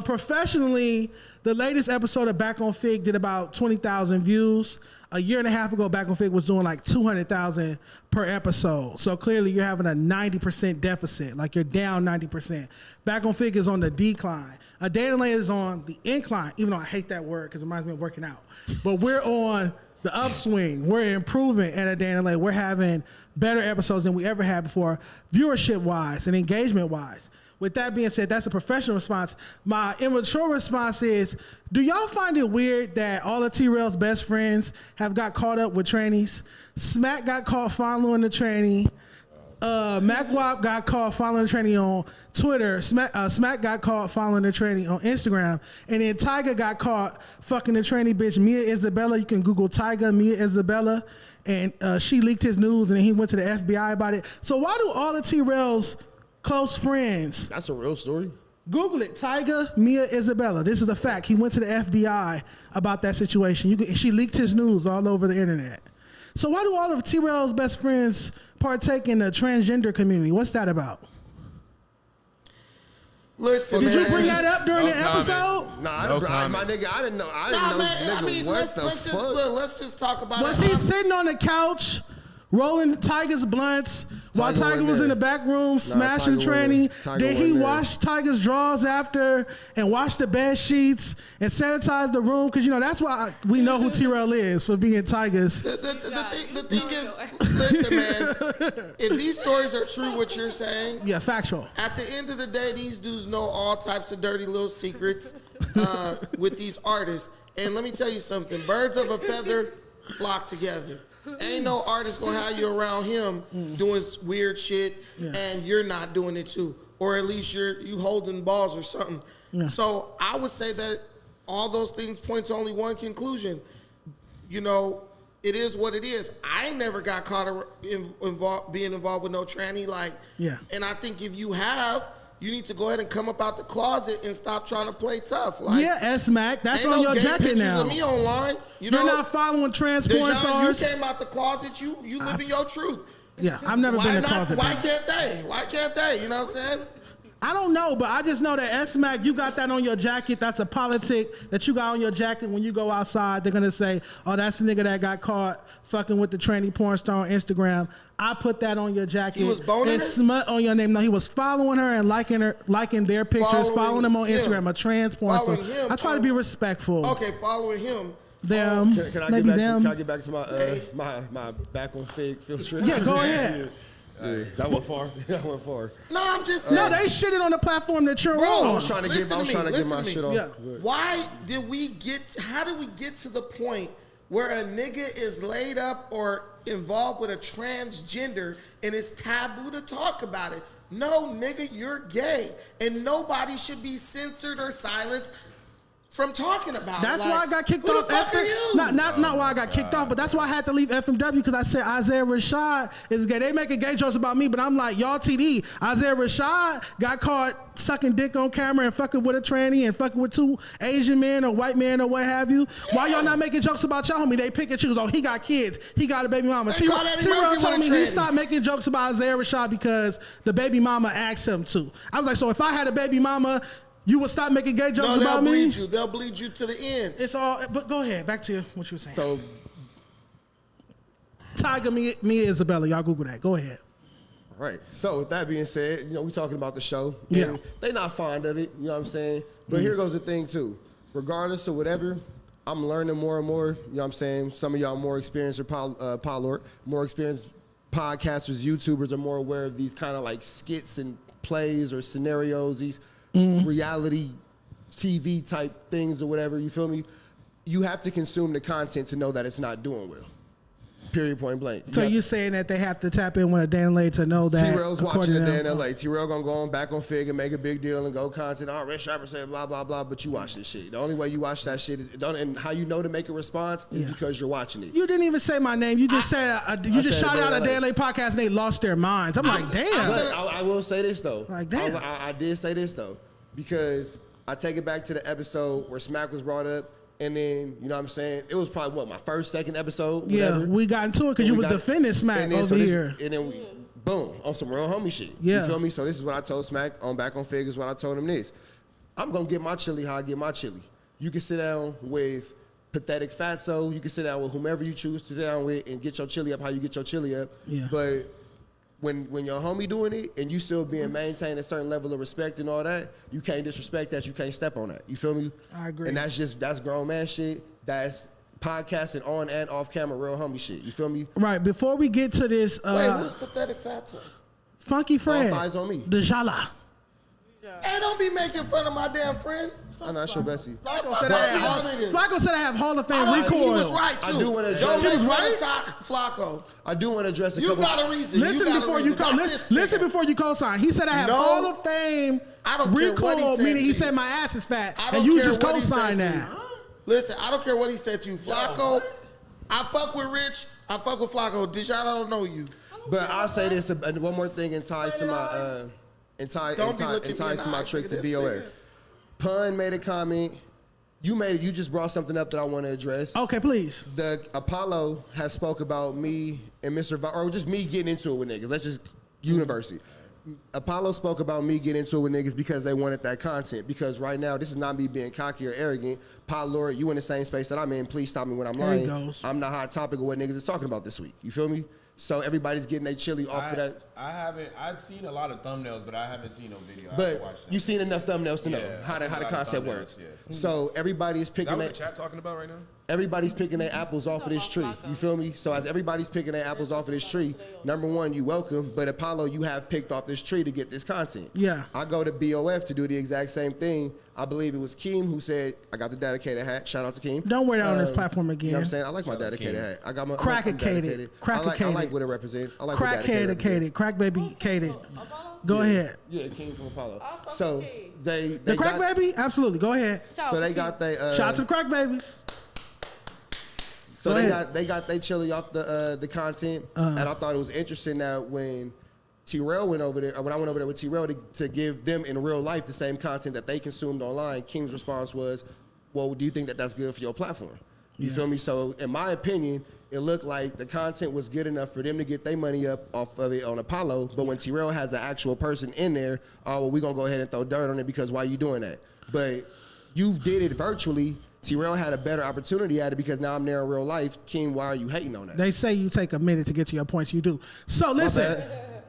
Professionally, the latest episode of Back on Fig did about 20,000 views. A year and a half ago, Back on Fig was doing like 200,000 per episode. So clearly you're having a 90% deficit. Like you're down 90%. Back on Fig is on the decline. A Dan and Lay is on the incline, even though I hate that word because it reminds me of working out. But we're on the upswing. We're improving at a Dan and Lay. We're having better episodes than we ever had before, viewership-wise and engagement-wise. With that being said, that's a professional response. My immature response is, do y'all find it weird that all of T-Rell's best friends have got caught up with trannies? Smack got caught following the tranny. Mac Wop got caught following the tranny on Twitter. Smack got caught following the tranny on Instagram. And then Tyga got caught fucking the tranny bitch Mia Isabella. You can Google Tyga, Mia Isabella. And she leaked his news and then he went to the FBI about it. So why do all of T-Rell's close friends? That's a real story. Google it. Tyga, Mia Isabella. This is a fact. He went to the FBI about that situation. She leaked his news all over the internet. So why do all of T-Rell's best friends partake in the transgender community? What's that about? Listen, Did man. you bring that up during No the comment. episode? Nah, No my comment. nigga, I didn't know. Nah, Nigga, man. I mean, what let's the just fuck? look. Let's just talk about Was it. he sitting on the couch rolling Tiger's blunts while Tiger Tiger wasn't was in the there. back room smashing Tiger tranny? wasn't- Tiger Did he wasn't there. wash Tiger's drawers after and wash the bed sheets and sanitize the room? Because, you know, that's why we know who T-Rell is for being Tiger's. The thing is, listen, man. If these stories are true, what you're saying, Yeah, factual. at the end of the day, these dudes know all types of dirty little secrets with these artists. And let me tell you something: birds of a feather flock together. Ain't no artist gonna have you around him doing weird shit, and you're not doing it too, or at least you holding balls or something. Yeah. So I would say that all those things point to only one conclusion. You know, it is what it is. I ain't never got caught being involved with no tranny. Like, Yeah. And I think if you have, you need to go ahead and come up out the closet and stop trying to play tough. Like, Yeah, S-Mac. That's ain't on no your gay jacket pictures now. of me online. You You're know, not following trans porn Dejon, stars. you came out the closet. You living your truth. Yeah, I've never Why been in the not? closet. Why bro. can't they? Why can't they? You know what I'm saying? I don't know, but I just know that S-Mac, you got that on your jacket. That's a politic that you got on your jacket. When you go outside, they're going to say, oh, that's the nigga that got caught fucking with the tranny porn star on Instagram. I put that on your jacket. He was boning It's her? smut on your name. No, he was following her and liking their pictures, following them on him. Instagram, a trans porn star. Following him I try to be respectful. Okay, following him. them, Can I maybe get back them. To, can I get back to my back on fig field trip? Yeah, go ahead. Yeah. That went far. That went far. No, I'm just saying. No, they shitted on the platform that you're Bro, on. I was trying to get my shit off. Yeah. Why did we get? How did we get to the point where a nigga is laid up or involved with a transgender and it's taboo to talk about it? No, nigga, you're gay, and nobody should be censored or silenced from talking about it. That's Like, why I got kicked who off. the fuck are you? Not why I got kicked off, but that's why I had to leave FMW because I said Isaiah Rashad is gay. They making gay jokes about me, but I'm like, y'all TD. Isaiah Rashad got caught sucking dick on camera and fucking with a tranny and fucking with 2 Asian men or white men or what have you. Yeah. Why y'all not making jokes about y'all homie? They pick and choose. Oh, he got kids. He got a baby mama. T-Rell told me he stopped making jokes about Isaiah Rashad because the baby mama asked him to. I was like, so if I had a baby mama, you would stop making gay jokes about me? They'll bleed you to the end. It's all, but go ahead. Back to what you were saying. So, Tiger, Mia Isabella. Y'all Google that. Go ahead. right. So with that being said, we talking about the show. Yeah. And they not fond of it. You know what I'm saying? But here goes the thing too. Regardless of whatever, I'm learning more and more. You know what I'm saying? Some of y'all more experienced or Potlord, more experienced podcasters, YouTubers are more aware of these kind of like skits and plays or scenarios, these reality TV type things or whatever, you feel me? You have to consume the content to know that it's not doing well. Period, point blank. So you're saying that they have to tap in with a Dan Lay to know that T-Rell's watching a day in LA. T-Rell gonna go on back on Fig and make a big deal and go content. Oh, Rich Rapper said blah, blah, blah, but you watch this shit. The only way you watch that shit is, and how you know to make a response is because you're watching it. You didn't even say my name. You just said, you just shouted out a Dan Lay podcast and they lost their minds. I'm like, damn. But I will say this though. Like, damn. I did say this though, because I take it back to the episode where Smack was brought up. And then, you know what I'm saying? It was probably, my first, second episode? Whatever. Yeah, we got into it because you was defending Smack over here. And then we, boom, on some real homie shit. Yeah. You feel me? So this is what I told Smack on Back on Figures, what I told him this. I'm going to get my chili how I get my chili. You can sit down with Pathetic Fatso. You can sit down with whomever you choose to sit down with and get your chili up how you get your chili up. Yeah. But when your homie doing it and you still being maintained a certain level of respect and all that, you can't disrespect that. You can't step on that. You feel me? I agree. And that's grown man shit. That's podcasting on and off camera, real homie shit. You feel me? Right. Before we get to this, Wait, who's Pathetic Fatso? Funky Fred, All eyes on me. Dejala. Hey, don't be making fun of my damn friend. I'm not sure, Bessie. Flacco said I have Hall of Fame recoil. He was right too. I do want to Don't address. make fun of Flacco. I do want to address a You couple. got a reason. Listen before you co- listen before you co-sign. He said I have No. Hall of Fame I don't care what he recoil, said meaning to he you. said my ass is fat, I don't and you care just what he said co-sign to that. you. Listen, I don't care what he said to you. Flacco, I fuck with Rich. I fuck with Flacco. Dejon, I don't know you. But I'll say this, one more thing and ties to my Don't be looking me in the to my eyes. trick Look to at this BOA. nigga. Pun made a comment. You just brought something up that I want to address. Okay, please. The Apollo has spoke about me and Mr. Or just me getting into it with niggas. Let's just university. Apollo spoke about me getting into it with niggas because they wanted that content. Because right now, this is not me being cocky or arrogant. Potlord, you in the same space that I'm in. Please stop me when I'm There he lying. goes. I'm the hot topic of what niggas is talking about this week. You feel me? So everybody's getting their chili off of that. I've seen a lot of thumbnails, but I haven't seen no video. I But haven't watched that. you've seen enough thumbnails to know Yeah, how I've the seen a lot of concept thumbnails, works. yeah. So everybody's Is that picking what that. the chat talking about right now? Everybody's picking their apples off of this tree. You feel me? So as everybody's picking their apples off of this tree, number one, you welcome. But Apollo, you have picked off this tree to get this content. Yeah. I go to BOF to do the exact same thing. I believe it was Keem who said, I got the dedicated hat. Shout out to Keem. Don't wear that on this platform again. You know what I'm saying? I like my dedicated hat. I got my Crack-a-cated. dedicated. I like Crack-a-cated. what it represents. I like what dedicated represents. Crack-head-cated. Crack baby-cated. Go ahead. Yeah, it came from Apollo. So they The crack got, baby? Absolutely. Go ahead. So they got they Shout out to the crack babies. So Go ahead. they got they chili off the content, and I thought it was interesting that when T-Rell went over there, or when I went over there with T-Rell to give them in real life the same content that they consumed online, King's response was, "Well, do you think that that's good for your platform?" You feel me? So in my opinion, it looked like the content was good enough for them to get their money up off of it on Apollo. But when T-Rell has the actual person in there, oh, well, we're going to go ahead and throw dirt on it because why you doing that? But you did it virtually. T-Rell had a better opportunity at it because now I'm there in real life. King, why are you hating on that? They say you take a minute to get to your points. You do. So listen.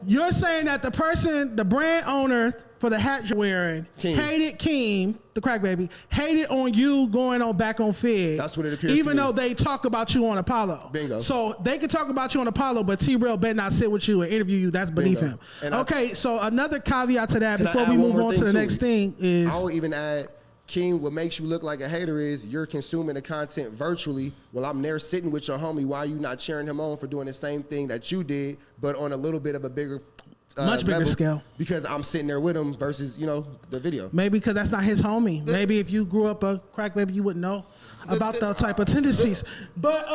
You're saying that the brand owner for the hat you're wearing, hated Keem, the crack baby, hated on you going on back on Fig. That's what it appears even to me. though they talk about you on Apollo. Bingo. So they can talk about you on Apollo, but T-Rell better not sit with you and interview you. That's beneath Bingo. him. And Okay, so another caveat to that Can I before add we one move more on to thing the to next it? thing is... I will even add, King, what makes you look like a hater is you're consuming the content virtually. Well, I'm there sitting with your homie. Why are you not cheering him on for doing the same thing that you did, but on a little bit of a bigger... much bigger level? scale. Because I'm sitting there with him versus, the video. Maybe because that's not his homie. Maybe if you grew up a crack baby, you wouldn't know about the type of tendencies. But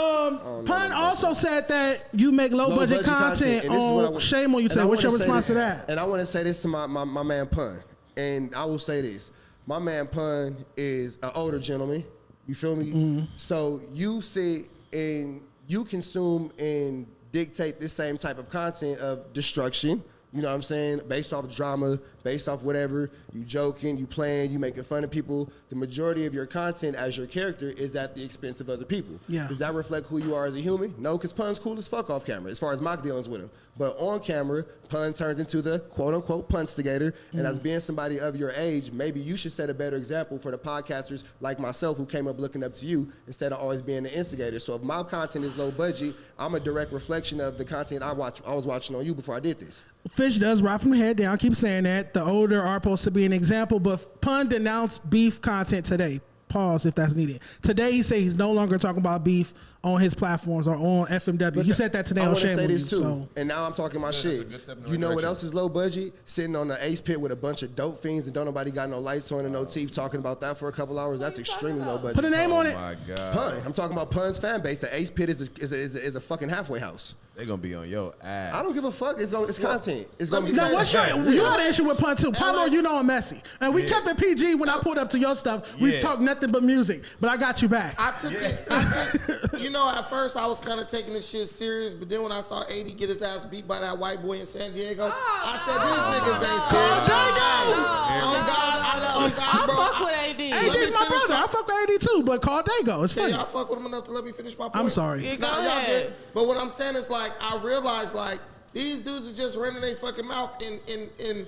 Pun also said that you make low budget content and this is what I on want- Shame on You and today. I What's your wanna say response to this- that? And I want to say this to my man Pun. And I will say this. My man Pun is an older gentleman. You feel me? Mm-hmm. So you sit and you consume and dictate this same type of content of destruction. You know what I'm saying? Based off drama, based off whatever. You joking, you playing, you making fun of people. The majority of your content as your character is at the expense of other people. Yeah. Does that reflect who you are as a human? No, because Pun's cool as fuck off camera, as far as my dealings with him. But on camera, Pun turns into the quote-unquote punstigator. And as being somebody of your age, maybe you should set a better example for the podcasters like myself who came up looking up to you instead of always being the instigator. So if my content is low budget, I'm a direct reflection of the content I was watching on you before I did this. Fish does ride from the head down. I keep saying that. The older are supposed to be an example, but Pun denounced beef content today. Pause if that's needed. Today he said he's no longer talking about beef on his platforms or on FMW. He said that today on Shame on You. So. And now I'm talking my shit. You know what else is low budget? Sitting on the Ace Pit with a bunch of dope fiends and don't nobody got no lights on and no teeth talking about that for a couple hours. That's extremely low budget. Put a name on it. Oh my God. Pun. I'm talking about Pun's fan base. The Ace Pit is a fucking halfway house. They gonna be on your ass. I don't give a fuck. It's content. It's gonna be. Now, what's you have an issue with Pun too. Potlord, you know I'm messy. And we kept it PG when I pulled up to your stuff. We talked nothing but music. But I got you back. I took it, you know, at first I was kind of taking this shit serious, but then when I saw 80 get his ass beat by that white boy in San Diego, I said, these niggas ain't serious. On God, bro. I fuck with AD. AD's my brother. I fuck with AD too, but call Dago. It's funny. Y'all fuck with him enough to let me finish my point? I'm sorry. Yeah, No, go y'all ahead. good. But what I'm saying is, like, I realized, like, these dudes are just running their fucking mouth. In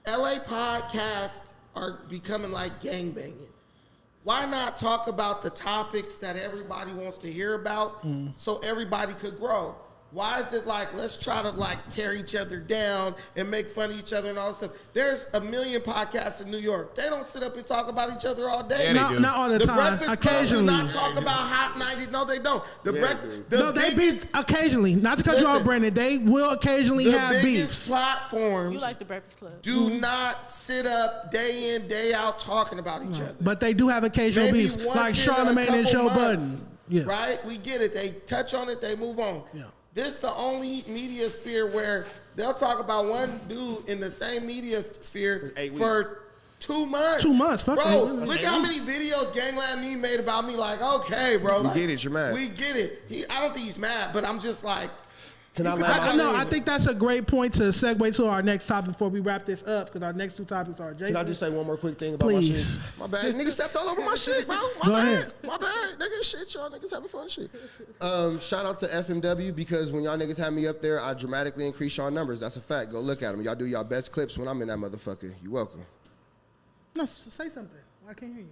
LA podcasts are becoming like gangbanging. Why not talk about the topics that everybody wants to hear about so everybody could grow? Why is it like, let's try to like tear each other down and make fun of each other and all this stuff? There's a million podcasts in New York. They don't sit up and talk about each other all day. Yeah, they do. Not all the The time. Breakfast Club Occasionally. do not talk about Hot 90. No, they don't. No, they beef occasionally. Not to cut you off, Listen. Brandon. They will occasionally The have biggest beefs. platforms You like the Breakfast Club. do not sit up day in, day out talking about each other. But they do have occasional Maybe beefs, once like in a Charlamagne and couple Joe Budden. months, Yeah. Right? We get it. They touch on it, they move on. Yeah. This the only media sphere where they'll talk about one dude in the same media sphere for 2 months. 2 months, fuck bro. that. Look how many videos Gangland Me made about me. Like, okay, bro. We like, get it, you're mad. We get it. I don't think he's mad, but I'm just like. Can I you could laugh? talk I know. about I anything. think that's a great point to segue to our next topic before we wrap this up, because our next two topics are Jason. Can I just say one more quick thing about Please. my shit? My bad. Niggas stepped all over my shit, bro. My Go bad. ahead. My bad. Niggas shit, y'all niggas having fun shit. Shout out to FMW because when y'all niggas have me up there, I dramatically increase y'all numbers. That's a fact. Go look at them. Y'all do y'all best clips when I'm in that motherfucker. You welcome. No, say something. I can't hear you.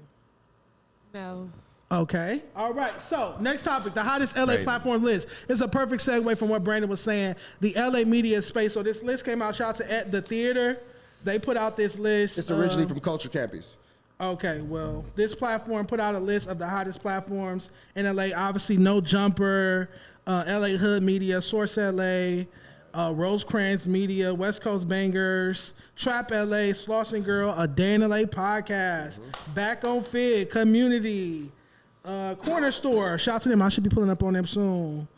No. Okay. All right. So next topic, the hottest LA Crazy. platform list. It's a perfect segue from what Brandon was saying. The LA media space. So this list came out. Shout out to At the Theater. They put out this list. It's originally from Culture Campus. Okay, well, this platform put out a list of the hottest platforms in LA. Obviously, No Jumper, LA Hood Media, Source LA, Rosecrans Media, West Coast Bangers, Trap LA, Slauson Girl, A Day in LA Podcast, Back on Fig, Community, Corner Store. Shout out to them. I should be pulling up on them soon.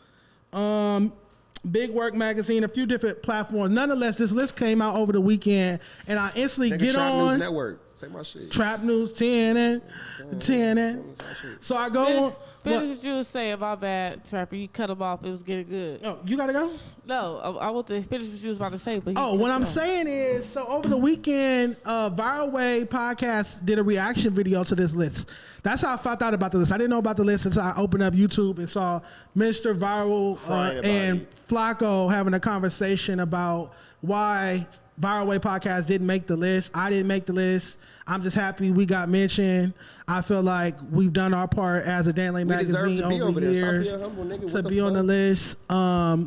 Big Work Magazine, a few different platforms. Nonetheless, this list came out over the weekend, and I instantly Nigga, get Trap on. News Network. Say my shit. Trap News 10. So I go on. Finish what you was saying. My bad, Trapper. You cut him off. It was getting good. Oh, you gotta go? No, I want to finish what you was about to say. But what I'm saying is, so over the weekend, Viral Way podcast did a reaction video to this list. That's how I found out about the list. I didn't know about the list until I opened up YouTube and saw Mr. Viral and Flacco having a conversation about why Viral Way podcast didn't make the list. I didn't make the list. I'm just happy we got mentioned. I feel like we've done our part as a Dan Lane magazine over the years to be on the list.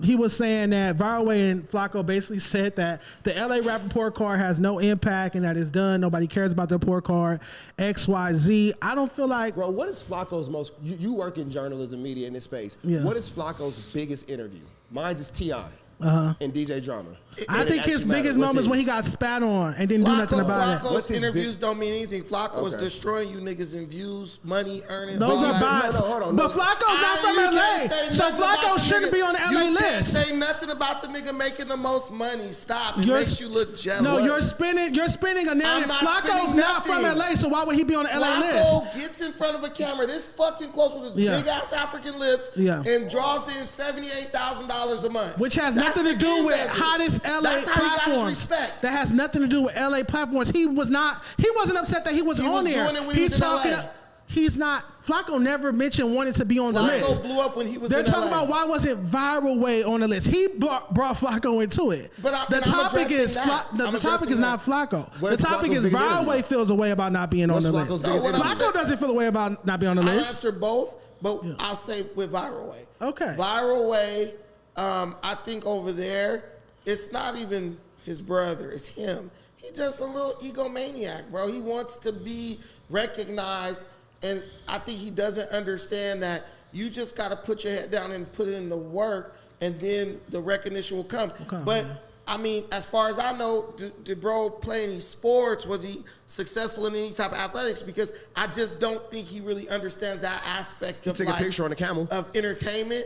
He was saying that Viral Way and Flacco basically said that the LA rap report card has no impact and that it's done. Nobody cares about the report card. XYZ. I don't feel like... Bro, what is Flacco's most... You work in journalism, media in this space. Yeah. What is Flacco's biggest interview? Mine is T.I. And DJ Drama. I think his biggest moment is when he got spat on and didn't do nothing about it. Flacco's interviews don't mean anything. Flacco is destroying you niggas in views, money, earning. Those are bots. But Flacco's not from LA, so Flacco shouldn't be on the LA list. You can't say nothing about the nigga making the most money. Stop. It makes you look jealous. No, you're spinning a narrative. Flacco's not from LA, so why would he be on the LA list? Flacco gets in front of a camera this fucking close with his big ass African lips and draws in $78,000 a month. Which has nothing to do with hottest LA platforms. That has nothing to do with LA platforms. He wasn't upset that he was on there. Doing it when he was in LA. He's not. Flacco never mentioned wanting to be on the list. Flacco blew up when he was They're in LA. talking about why wasn't Viral Way on the list. He brought Flacco into it. The topic is not Flacco. The topic is Viral Way feels a way about not being on the list. Flacco doesn't feel a way about not being on the list. I answer both, but I'll say with Viral Way. Okay. Viral Way, I think over there, it's not even his brother, it's him. He's just a little egomaniac, bro. He wants to be recognized, and I think he doesn't understand that you just got to put your head down and put in the work, and then the recognition will come. Okay. But, I mean, as far as I know, did bro play any sports? Was he successful in any type of athletics? Because I just don't think he really understands that aspect of take a picture on the camel of entertainment.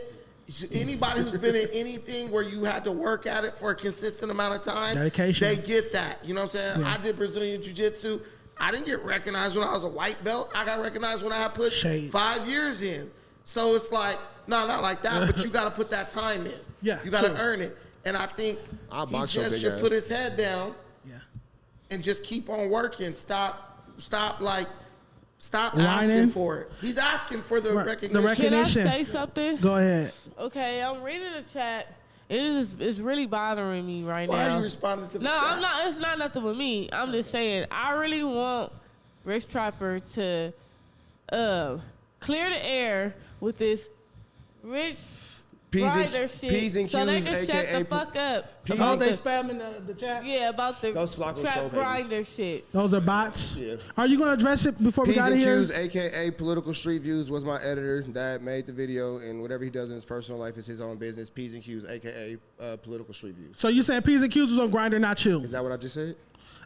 Anybody who's been in anything where you had to work at it for a consistent amount of time, dedication, they get that. You know what I'm saying? Yeah. I did Brazilian Jiu-Jitsu. I didn't get recognized when I was a white belt. I got recognized when I had put 5 years in. So it's like, no, not like that, but you got to put that time in. Yeah, you got to earn it. And I think he just should put his head down and just keep on working. Stop asking for it. He's asking for the recognition. Can I say something? Go ahead. Okay, I'm reading the chat. It's really bothering me right now. Why are you responding to the chat? No, I'm not. It's not nothing with me. I'm just saying I really want Rich Trapper to clear the air with this Rich Rider shit. P's and Q's, so they can shut the fuck up. They spamming the chat? Yeah, about the trap grinder shit. Those are bots? Yeah. Are you going to address it before we got here? P's and Q's, a.k.a. Political Street Views, was my editor that made the video, and whatever he does in his personal life is his own business. P's and Q's, a.k.a. Political Street Views. So you saying P's and Q's was on Grindr, not you? Is that what I just said?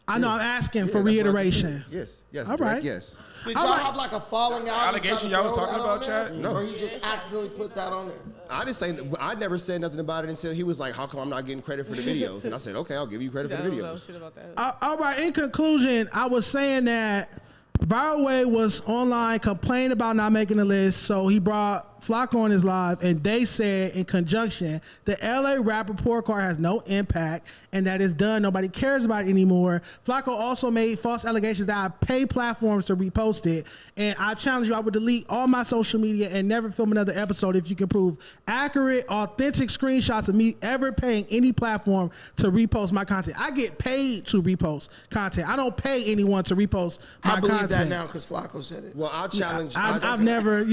I know, I'm asking for reiteration. Yes. All right. Yes. Did y'all have like a falling out? Allegation y'all was talking about, Chad? No. Or he just accidentally put that on there? I never said nothing about it until he was like, how come I'm not getting credit for the videos? And I said, okay, I'll give you credit for the videos. I don't know shit about that. All right, in conclusion, I was saying that Viral Way was online complaining about not making the list, so he brought Flacco on his live, and they said in conjunction, the LA rap report card has no impact, and that is done. Nobody cares about it anymore. Flacco also made false allegations that I pay platforms to repost it, and I challenge you, I would delete all my social media and never film another episode if you can prove accurate, authentic screenshots of me ever paying any platform to repost my content. I get paid to repost content. I don't pay anyone to repost my content. I believe that now because Flacco said it. Well, I'll challenge. I've never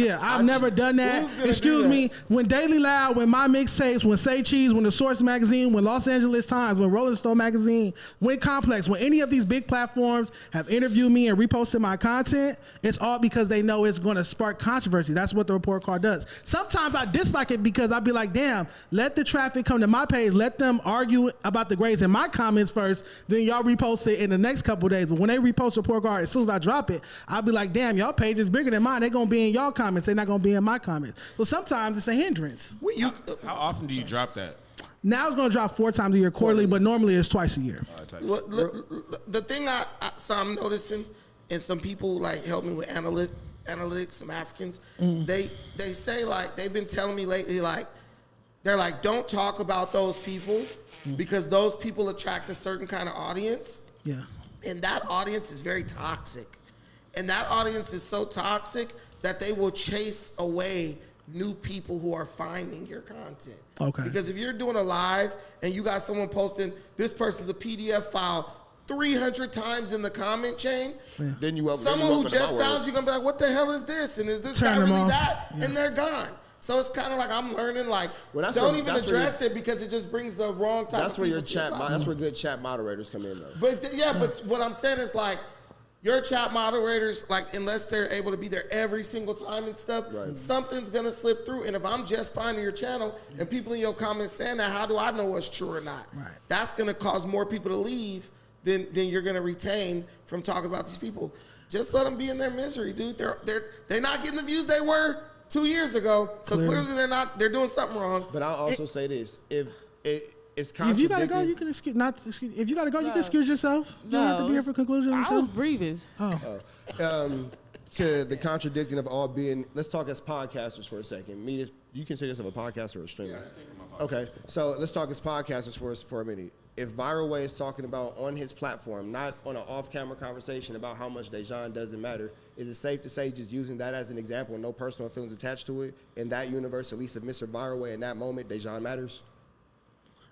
done that. Excuse me. When Daily Loud, when my mixtapes, when Say Cheese, when the Source Magazine, when Los Angeles Times, when Rolling Stone Magazine, when Complex, when any of these big platforms have interviewed me and reposted my content, it's all because they know it's going to spark controversy. That's what the report card does. Sometimes I dislike it because I'll be like, damn, let the traffic come to my page. Let them argue about the grades in my comments first. Then y'all repost it in the next couple of days. But when they repost the report card, as soon as I drop it, I'll be like, damn, y'all page is bigger than mine. They're going to be in y'all comments. They're not going to be in my comments. So sometimes it's a hindrance. How often do you drop that? Now it's going to drop 4 times a year quarterly, but normally it's twice a year. The thing so I'm noticing, and some people like help me with analytics, some Africans, they say like, they've been telling me lately, like, they're like, don't talk about those people because those people attract a certain kind of audience. Yeah. And that audience is very toxic. And that audience is so toxic that they will chase away new people who are finding your content. Okay. Because if you're doing a live and you got someone posting, this person's a PDF file 300 times in the comment chain, Then you someone who just found you gonna be like, what the hell is this? And is this guy really that? Yeah. And they're gone. So it's kind of like I'm learning, like, don't even address it because it just brings the wrong type of people. That's where good chat moderators come in, though. But but what I'm saying is like, your chat moderators, like, unless they're able to be there every single time and stuff, something's gonna slip through. And if I'm just finding your channel and people in your comments saying that, how do I know what's true or not? Right. That's gonna cause more people to leave than you're gonna retain from talking about these people. Just let them be in their misery, dude. They're not getting the views they were 2 years ago, so clearly they're doing something wrong. But I'll also say this: it's if you gotta go, you can excuse. If you gotta go, you can excuse yourself. You don't have to be here for conclusion. I was breathing. To the contradicting of all being, let's talk as podcasters for a second. You consider yourself a podcaster or a streamer? Yeah, okay, so let's talk as podcasters for a minute. If Viral Way is talking about on his platform, not on an off-camera conversation about how much Dejon doesn't matter, is it safe to say, just using that as an example, no personal feelings attached to it, in that universe, at least of Mr. Viral Way in that moment, Dejon matters?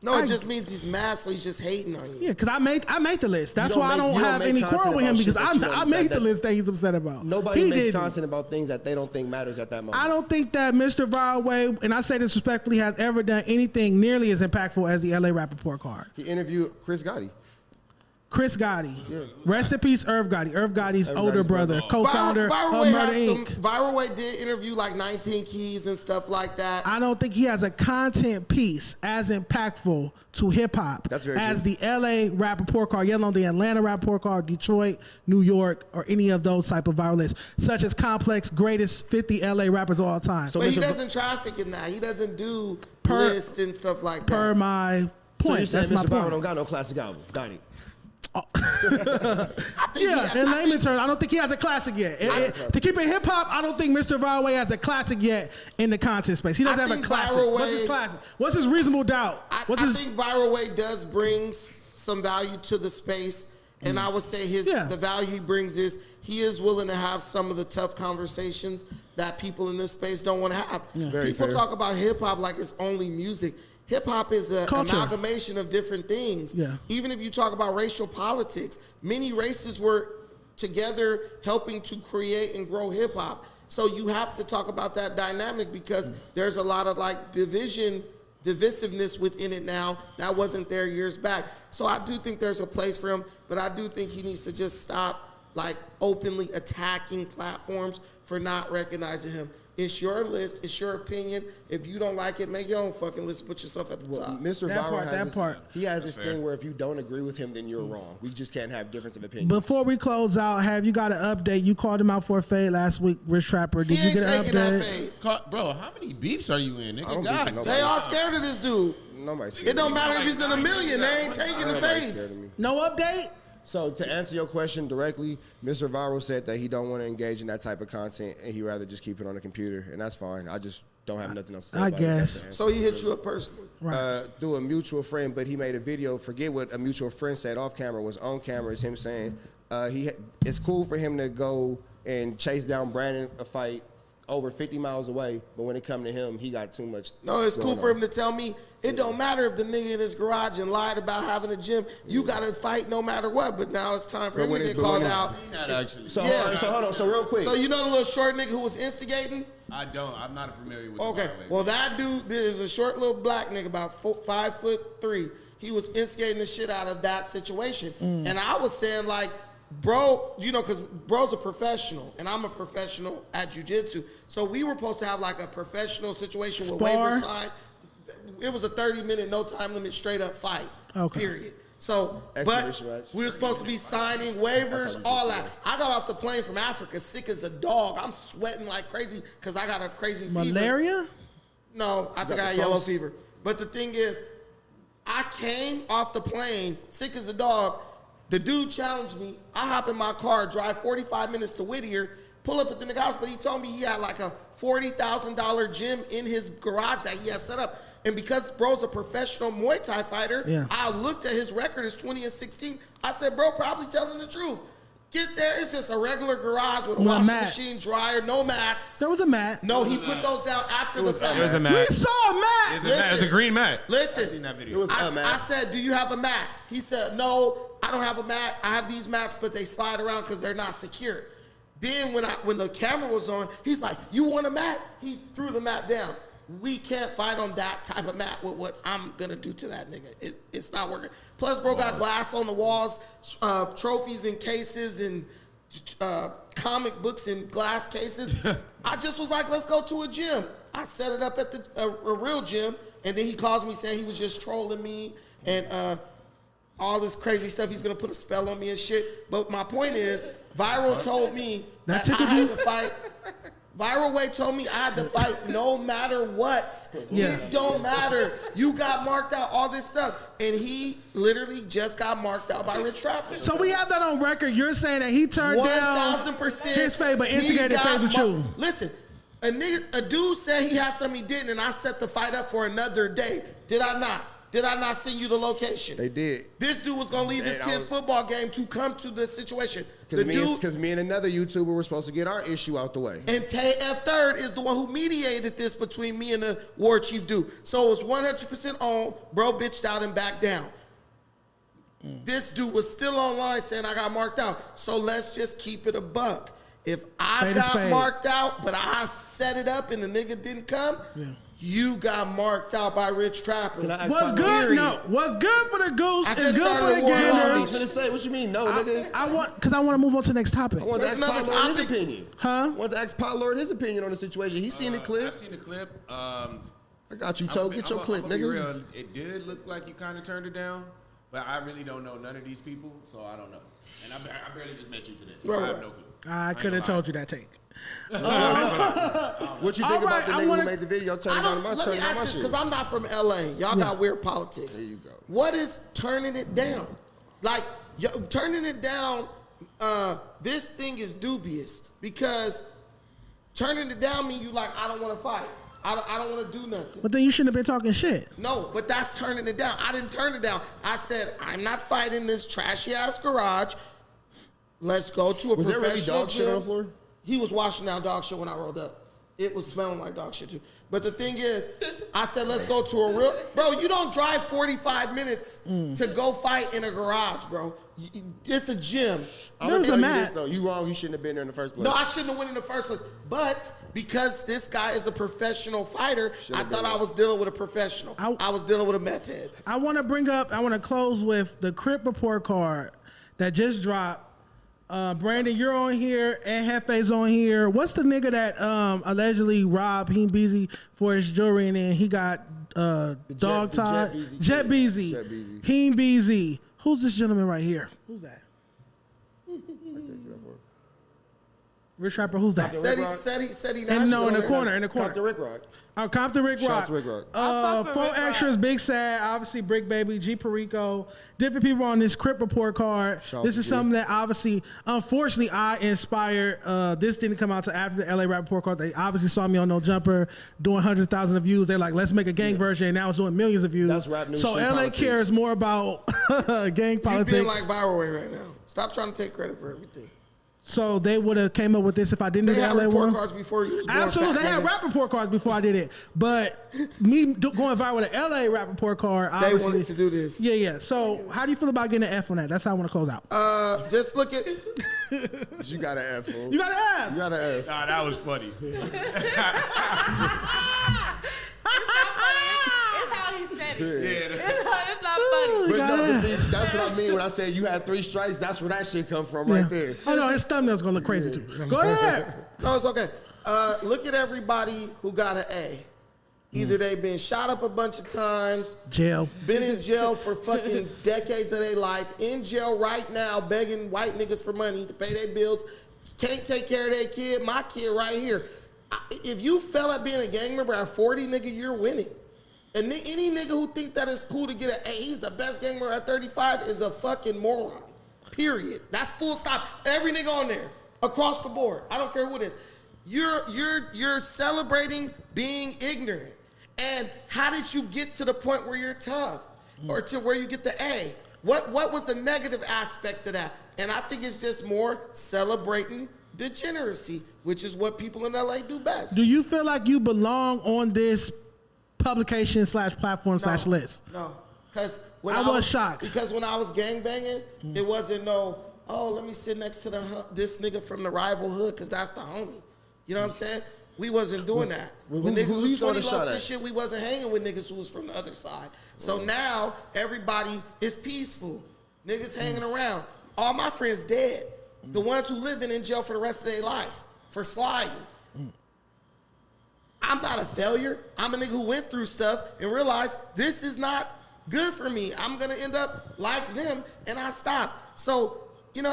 No, it just means he's mad, so he's just hating on you. Yeah, because I make the list. That's why I don't have any quarrel with him, because I made the list that he's upset about. Nobody makes content about things that they don't think matters at that moment. I don't think that Mr. Viral Way, and I say this respectfully, has ever done anything nearly as impactful as the LA Rap Report card. He interviewed Chris Gotti. Chris Gotti. Yeah. Rest in peace, Irv Gotti. Irv Gotti's older brother, co-founder of Murder Inc. Viral Way did interview like 19 Keys and stuff like that. I don't think he has a content piece as impactful to hip-hop as the LA Rap Report card, yet alone the Atlanta Rap Report card, Detroit, New York, or any of those type of viral lists, such as Complex greatest 50 LA rappers of all time. So but he doesn't traffic in that. He doesn't do lists and stuff like that. Per my point. So that's my point. Don't got no classic album. Got it. In layman terms, I don't think he has a classic yet. To keep it hip hop, I don't think Mr. Viral Way has a classic yet in the content space. He doesn't have a classic. What's his classic? What's his reasonable doubt? I think Viral Way does bring some value to the space, and I would say the value he brings is he is willing to have some of the tough conversations that people in this space don't want to have. Yeah. People talk about hip hop like it's only music. Hip-hop is an amalgamation of different things. Yeah. Even if you talk about racial politics, many races were together helping to create and grow hip-hop. So you have to talk about that dynamic because there's a lot of like divisiveness within it now that wasn't there years back. So I do think there's a place for him, but I do think he needs to just stop like openly attacking platforms for not recognizing him. It's your list. It's your opinion. If you don't like it, make your own fucking list. Put yourself at the top. Mr. Viral has this thing where if you don't agree with him, then you're wrong. We just can't have difference of opinion. Before we close out, have you got an update? You called him out for a fade last week, Rich Trapper. Did you get an update? Bro, how many beefs are you in? Nigga, God. They all scared of this dude. Nobody's scared. It don't matter if he's in a million. They ain't taking the fades. No update? So to answer your question directly, Mr. Viral said that he don't want to engage in that type of content and he'd rather just keep it on the computer, and that's fine. I just don't have nothing else to say about it. So he hit you up personally? Right. Through a mutual friend, but he made a video. Forget what a mutual friend said off camera. Was on camera is him saying it's cool for him to go and chase down Brandon a fight over 50 miles away, but when it come to him, he got too much. No, it's cool for him to tell me it don't matter if the nigga in his garage and lied about having a gym. You got to fight no matter what. But now it's time for him to get called out. So hold on. So real quick. So you know the little short nigga who was instigating? I don't. I'm not familiar with. Okay. Well, that dude is a short little black nigga, about 5'3". He was instigating the shit out of that situation, and I was saying like, bro, you know, because bro's a professional, and I'm a professional at jiu-jitsu. So we were supposed to have like a professional situation with waiver sign. It was a 30-minute, no time limit, straight up fight. Okay. Period. So, but we were supposed to be signing waivers, all that. I got off the plane from Africa sick as a dog. I'm sweating like crazy because I got a crazy fever. Malaria? No, I think I had yellow fever. But the thing is, I came off the plane, sick as a dog. The dude challenged me. I hop in my car, drive 45 minutes to Whittier, pull up at the nigga house, but he told me he had like a $40,000 gym in his garage that he had set up. And because bro's a professional Muay Thai fighter, I looked at his record as 20-16. I said, bro, probably telling the truth. Get there, it's just a regular garage with a washing machine, dryer, no mats. There was a mat. No, he put those down after the fact. There was a mat. We saw a mat. It was a green mat. Listen, I seen that video. I said, do you have a mat? He said, no, I don't have a mat. I have these mats, but they slide around because they're not secure. Then when the camera was on, he's like, you want a mat? He threw the mat down. We can't fight on that type of mat with what I'm going to do to that nigga. It's not working. Plus, bro got glass on the walls, trophies in cases, and comic books in glass cases. I just was like, let's go to a gym. I set it up at a real gym, and then he calls me saying he was just trolling me and all this crazy stuff. He's going to put a spell on me and shit. But my point is, Viral told me that I had to fight. Viral Way told me I had to fight no matter what. It don't matter. You got marked out, all this stuff. And he literally just got marked out by Rich Trapper. So we have that on record. You're saying that he turned down 1,000% his fade, but instigated phase with you. Listen, a dude said he had something he didn't, and I set the fight up for another day. Did I not? Did I not send you the location? They did. This dude was going to leave his kid's football game to come to this situation. Because me and another YouTuber were supposed to get our issue out the way. And Tay F3rd is the one who mediated this between me and the war chief dude. So it was 100% on. Bro bitched out and backed down. This dude was still online saying I got marked out. So let's just keep it a buck. If I got marked out, but I set it up and the nigga didn't come, you got marked out by Rich Trapper. What's good? No. What's good for the goose is good for the gander. I was gonna say, what you mean? No, nigga. I want to move on to the next topic. I want to ask Potlord his opinion. Huh? I want to ask Potlord his opinion on the situation. He's seen the clip. I've seen the clip. I got you, Toe. Get your clip, nigga. Real. It did look like you kind of turned it down, but I really don't know none of these people, so I don't know. And I barely just met you today, so I have no clue. I could have told you that take. What you think about the nigga who made the video turning on my shit? Let me ask this, because I'm not from LA. Y'all got weird politics. There you go. What is turning it down? Like, turning it down, this thing is dubious, because turning it down means you like, I don't want to fight. I don't want to do nothing. But then you shouldn't have been talking shit. No, but that's turning it down. I didn't turn it down. I said, I'm not fighting this trashy-ass garage. Let's go to a professional gym. Was there really dog shit on the floor? He was washing down dog shit when I rolled up. It was smelling like dog shit too. But the thing is, I said, let's go to a real... Bro, you don't drive 45 minutes to go fight in a garage, bro. It's a gym. I'm going to tell you this, though. You wrong. You shouldn't have been there in the first place. No, I shouldn't have went in the first place. But because this guy is a professional fighter, I thought I was dealing with a professional. I was dealing with a meth head. I want to close with the Crip report card that just dropped. Brandon, you're on here, and Jefe's on here. What's the nigga that allegedly robbed Heen Beezy for his jewelry, and then he got dog tied? Jet Beezy. Heen Beezy. Who's this gentleman right here? Who's that? Rich Trapper, who's that? Said he no, in the corner. Compton Rick Rock. Compton Rick Rock. Shout out to Rick Rock. 4 extras, Big Sad, obviously Brick Baby, G Perico, different people on this Crip report card. This is something that obviously, unfortunately, I inspired. This didn't come out till after the LA Rap report card. They obviously saw me on No Jumper doing 100,000 of views. They're like, let's make a gang version, and now it's doing millions of views. That's rap news. So LA politics. Cares more about gang politics. You're being like Viral Way right now. Stop trying to take credit for everything. So they would have came up with this if I didn't do the LA one. They had report cards before you was born. Absolutely, they had rap report cards before I did it. But me going viral with an LA rap report card, obviously. They wanted to do this. Yeah. So how do you feel about getting an F on that? That's how I want to close out. Just look at... You got an F, fool. You got an F. You got an F. Nah, that was funny. It's how he said it. Yeah. It's not funny. But no, see, that's what I mean when I say you had 3 strikes. That's where that shit come from right there. Oh, no, his thumbnail's going to look crazy, too. Go ahead. No, it's okay. Look at everybody who got an A. Either they've been shot up a bunch of times. Jail. Been in jail for fucking decades of their life. In jail right now begging white niggas for money to pay their bills. Can't take care of their kid. My kid right here. If you fell at being a gang member at 40, nigga, you're winning. And any nigga who think that it's cool to get an A, he's the best gang member at 35 is a fucking moron. Period. That's full stop. Every nigga on there, across the board. I don't care who it is. You're celebrating being ignorant. And how did you get to the point where you're tough, or to where you get the A? What was the negative aspect of that? And I think it's just more celebrating degeneracy, which is what people in LA do best. Do you feel like you belong on this publication / platform / list? No, because when I was shocked. Because when I was gangbanging, it wasn't let me sit next to this nigga from the rival hood because that's the homie. You know what I'm saying? We wasn't doing that. When niggas was 20 lumps and shit, we wasn't hanging with niggas who was from the other side. So now everybody is peaceful. Niggas hanging around. All my friends dead. The ones who living in jail for the rest of their life for sliding. I'm not a failure. I'm a nigga who went through stuff and realized this is not good for me. I'm gonna end up like them, and I stopped. So,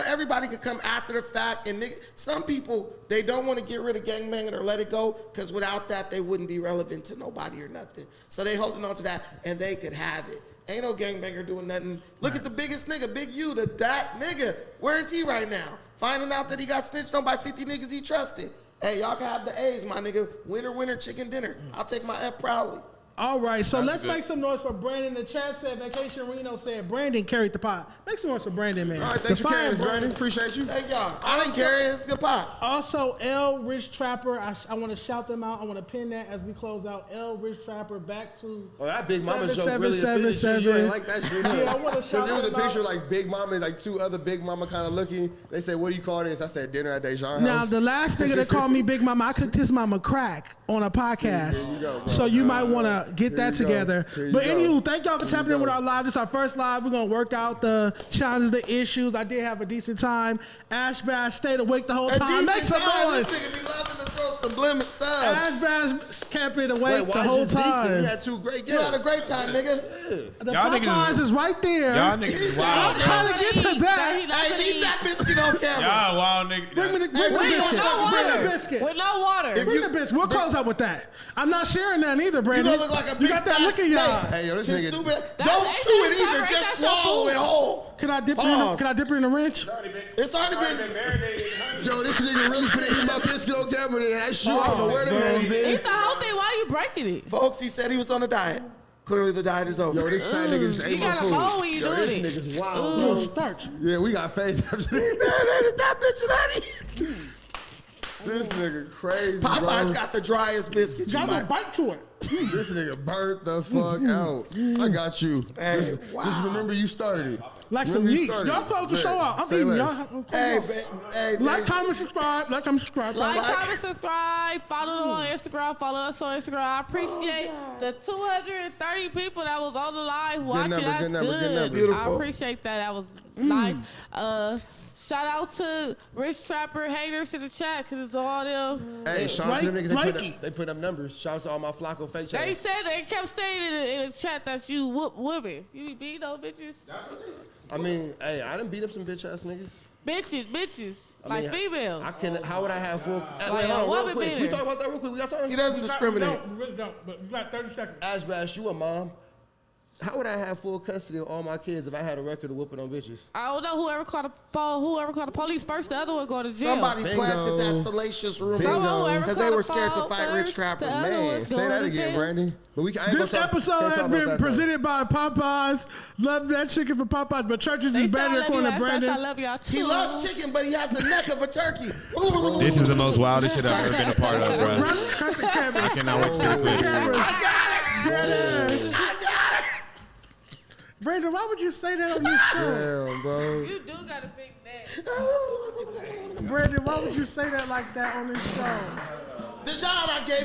everybody could come after the fact, and some people, they don't want to get rid of gangbanging or let it go, because without that, they wouldn't be relevant to nobody or nothing. So they holding on to that, and they could have it. Ain't no gangbanger doing nothing. Look at the biggest nigga, Big U, that nigga. Where is he right now? Finding out that he got snitched on by 50 niggas he trusted. Hey, y'all can have the A's, my nigga. Winner, chicken dinner. I'll take my F proudly. All right, so let's make some noise for Brandon. The chat said Vacation Reno said Brandon carried the pot. Make some noise for Brandon, man. All right, thanks for carrying this, Brandon. Appreciate you. Hey, y'all. I didn't carry it. It's a good pot. Also, L Rich Trapper. I want to shout them out. I want to pin that as we close out. L Rich Trapper back to that Big Mama joke really offended you. You ain't like that shit. Yeah, I want to shout Because it was a them picture out. like Big Mama, like two other Big Mama kind of looking. They said, "What do you call this?" I said, "Dinner at Dejon Now, house." the last nigga that called me Big Mama, I cooked his mama crack on a podcast. Here you go, bro. So you might want to get that Here you go. together. Here you But go. anywho, thank y'all for Here you tapping in go. with our live. This is our first live. We're going to work out the challenges, the issues. I did have a decent time. Ash Bash stayed awake the whole A time. Make decent some time. noise. This nigga be loving to throw subliminal Ash subs. Bash kept it awake Wait, the why whole just decent? time. You had two great You guests. had a great time, nigga. The Y'all niggas Popeyes is right there. Y'all niggas is I'm wild, bro. trying to get to that. Hey, eat that biscuit on camera. Y'all wild niggas. Bring me the Hey, bring biscuit. it on Bring the camera. biscuit. With no water. If Bring the biscuit. We'll close up with that. I'm not sharing that either, You Brandon. gonna look like a You big got that fat look in your eye. Hey, yo, this Consume nigga. it. Don't That's chew it ain't either. that Just your swallow food? it whole. Can I dip Pause. it in a wrench? It's already been. Yo, this nigga really finna eat my biscuit on camera. That's you. I don't know where the man's been. Eat the whole thing. Why you breaking it? Folks, he said he was on a diet. Clearly, the diet is over. Yo, this fat nigga just ate my gotta food. go when you Yo, doing this it. nigga's wild, No bro. starch. Yeah, we got face after that bitch and that. This nigga crazy, Popeye's bro. got the driest biscuits. You Got a might. bite to it. This nigga burnt the fuck out. I got you. Hey, Just wow. remember you started it. Like some Remember you yeast. started Y'all it. close the show Yeah, out. I'm say eating. less. Y'all. Hey, hey, Like, comment, subscribe. Like, comment, subscribe. Like, Like- comment, subscribe, follow on Instagram, follow us on Instagram. I appreciate the 230 people that was on the live watching. number, That's good number, good good. number. Beautiful. I appreciate that. That was nice. Shout out to Rich Trapper haters in the chat because it's all them. Hey, shout out to them niggas. Mikey. They put up numbers. Shout out to all my Flacco fake They channels. said they kept saying in the chat that you whoop women. You be beating those bitches. I mean, hey, I done beat up some bitch ass niggas. Bitches, I like mean, females. I can. How would I have full? Like Wait, a hold on, woman real quick. beater. We talk about that real quick. We got time. He doesn't discriminate. We really don't, but we got 30 seconds. Ash Bash, you a mom. How would I have full custody of all my kids if I had a record of whooping on bitches? I don't know whoever called the police first. The other one go to jail. Somebody Bingo. planted that salacious rumor Someone whoever because called they the were scared to police fight Rich first, Trapper. the other Man, one's say going that to again, jail. Brandon. But we, I ain't This gonna talk- episode can't has talk about been that, though. presented by Popeyes. Love that chicken for Popeyes, but churches They is better say I love according you, to Ash. Brandon. I love y'all too. He loves chicken, but he has the neck of a turkey. This is the most wildest shit I've ever been a part of, bro. Run, cut the cameras. I cannot wait to see the clips. Cameras. I got it. There it is. I got it. Brandon, why would you say that on this show? Damn, bro. You do got a big neck. Brandon, why would you say that like that on this show? Dejon, I gave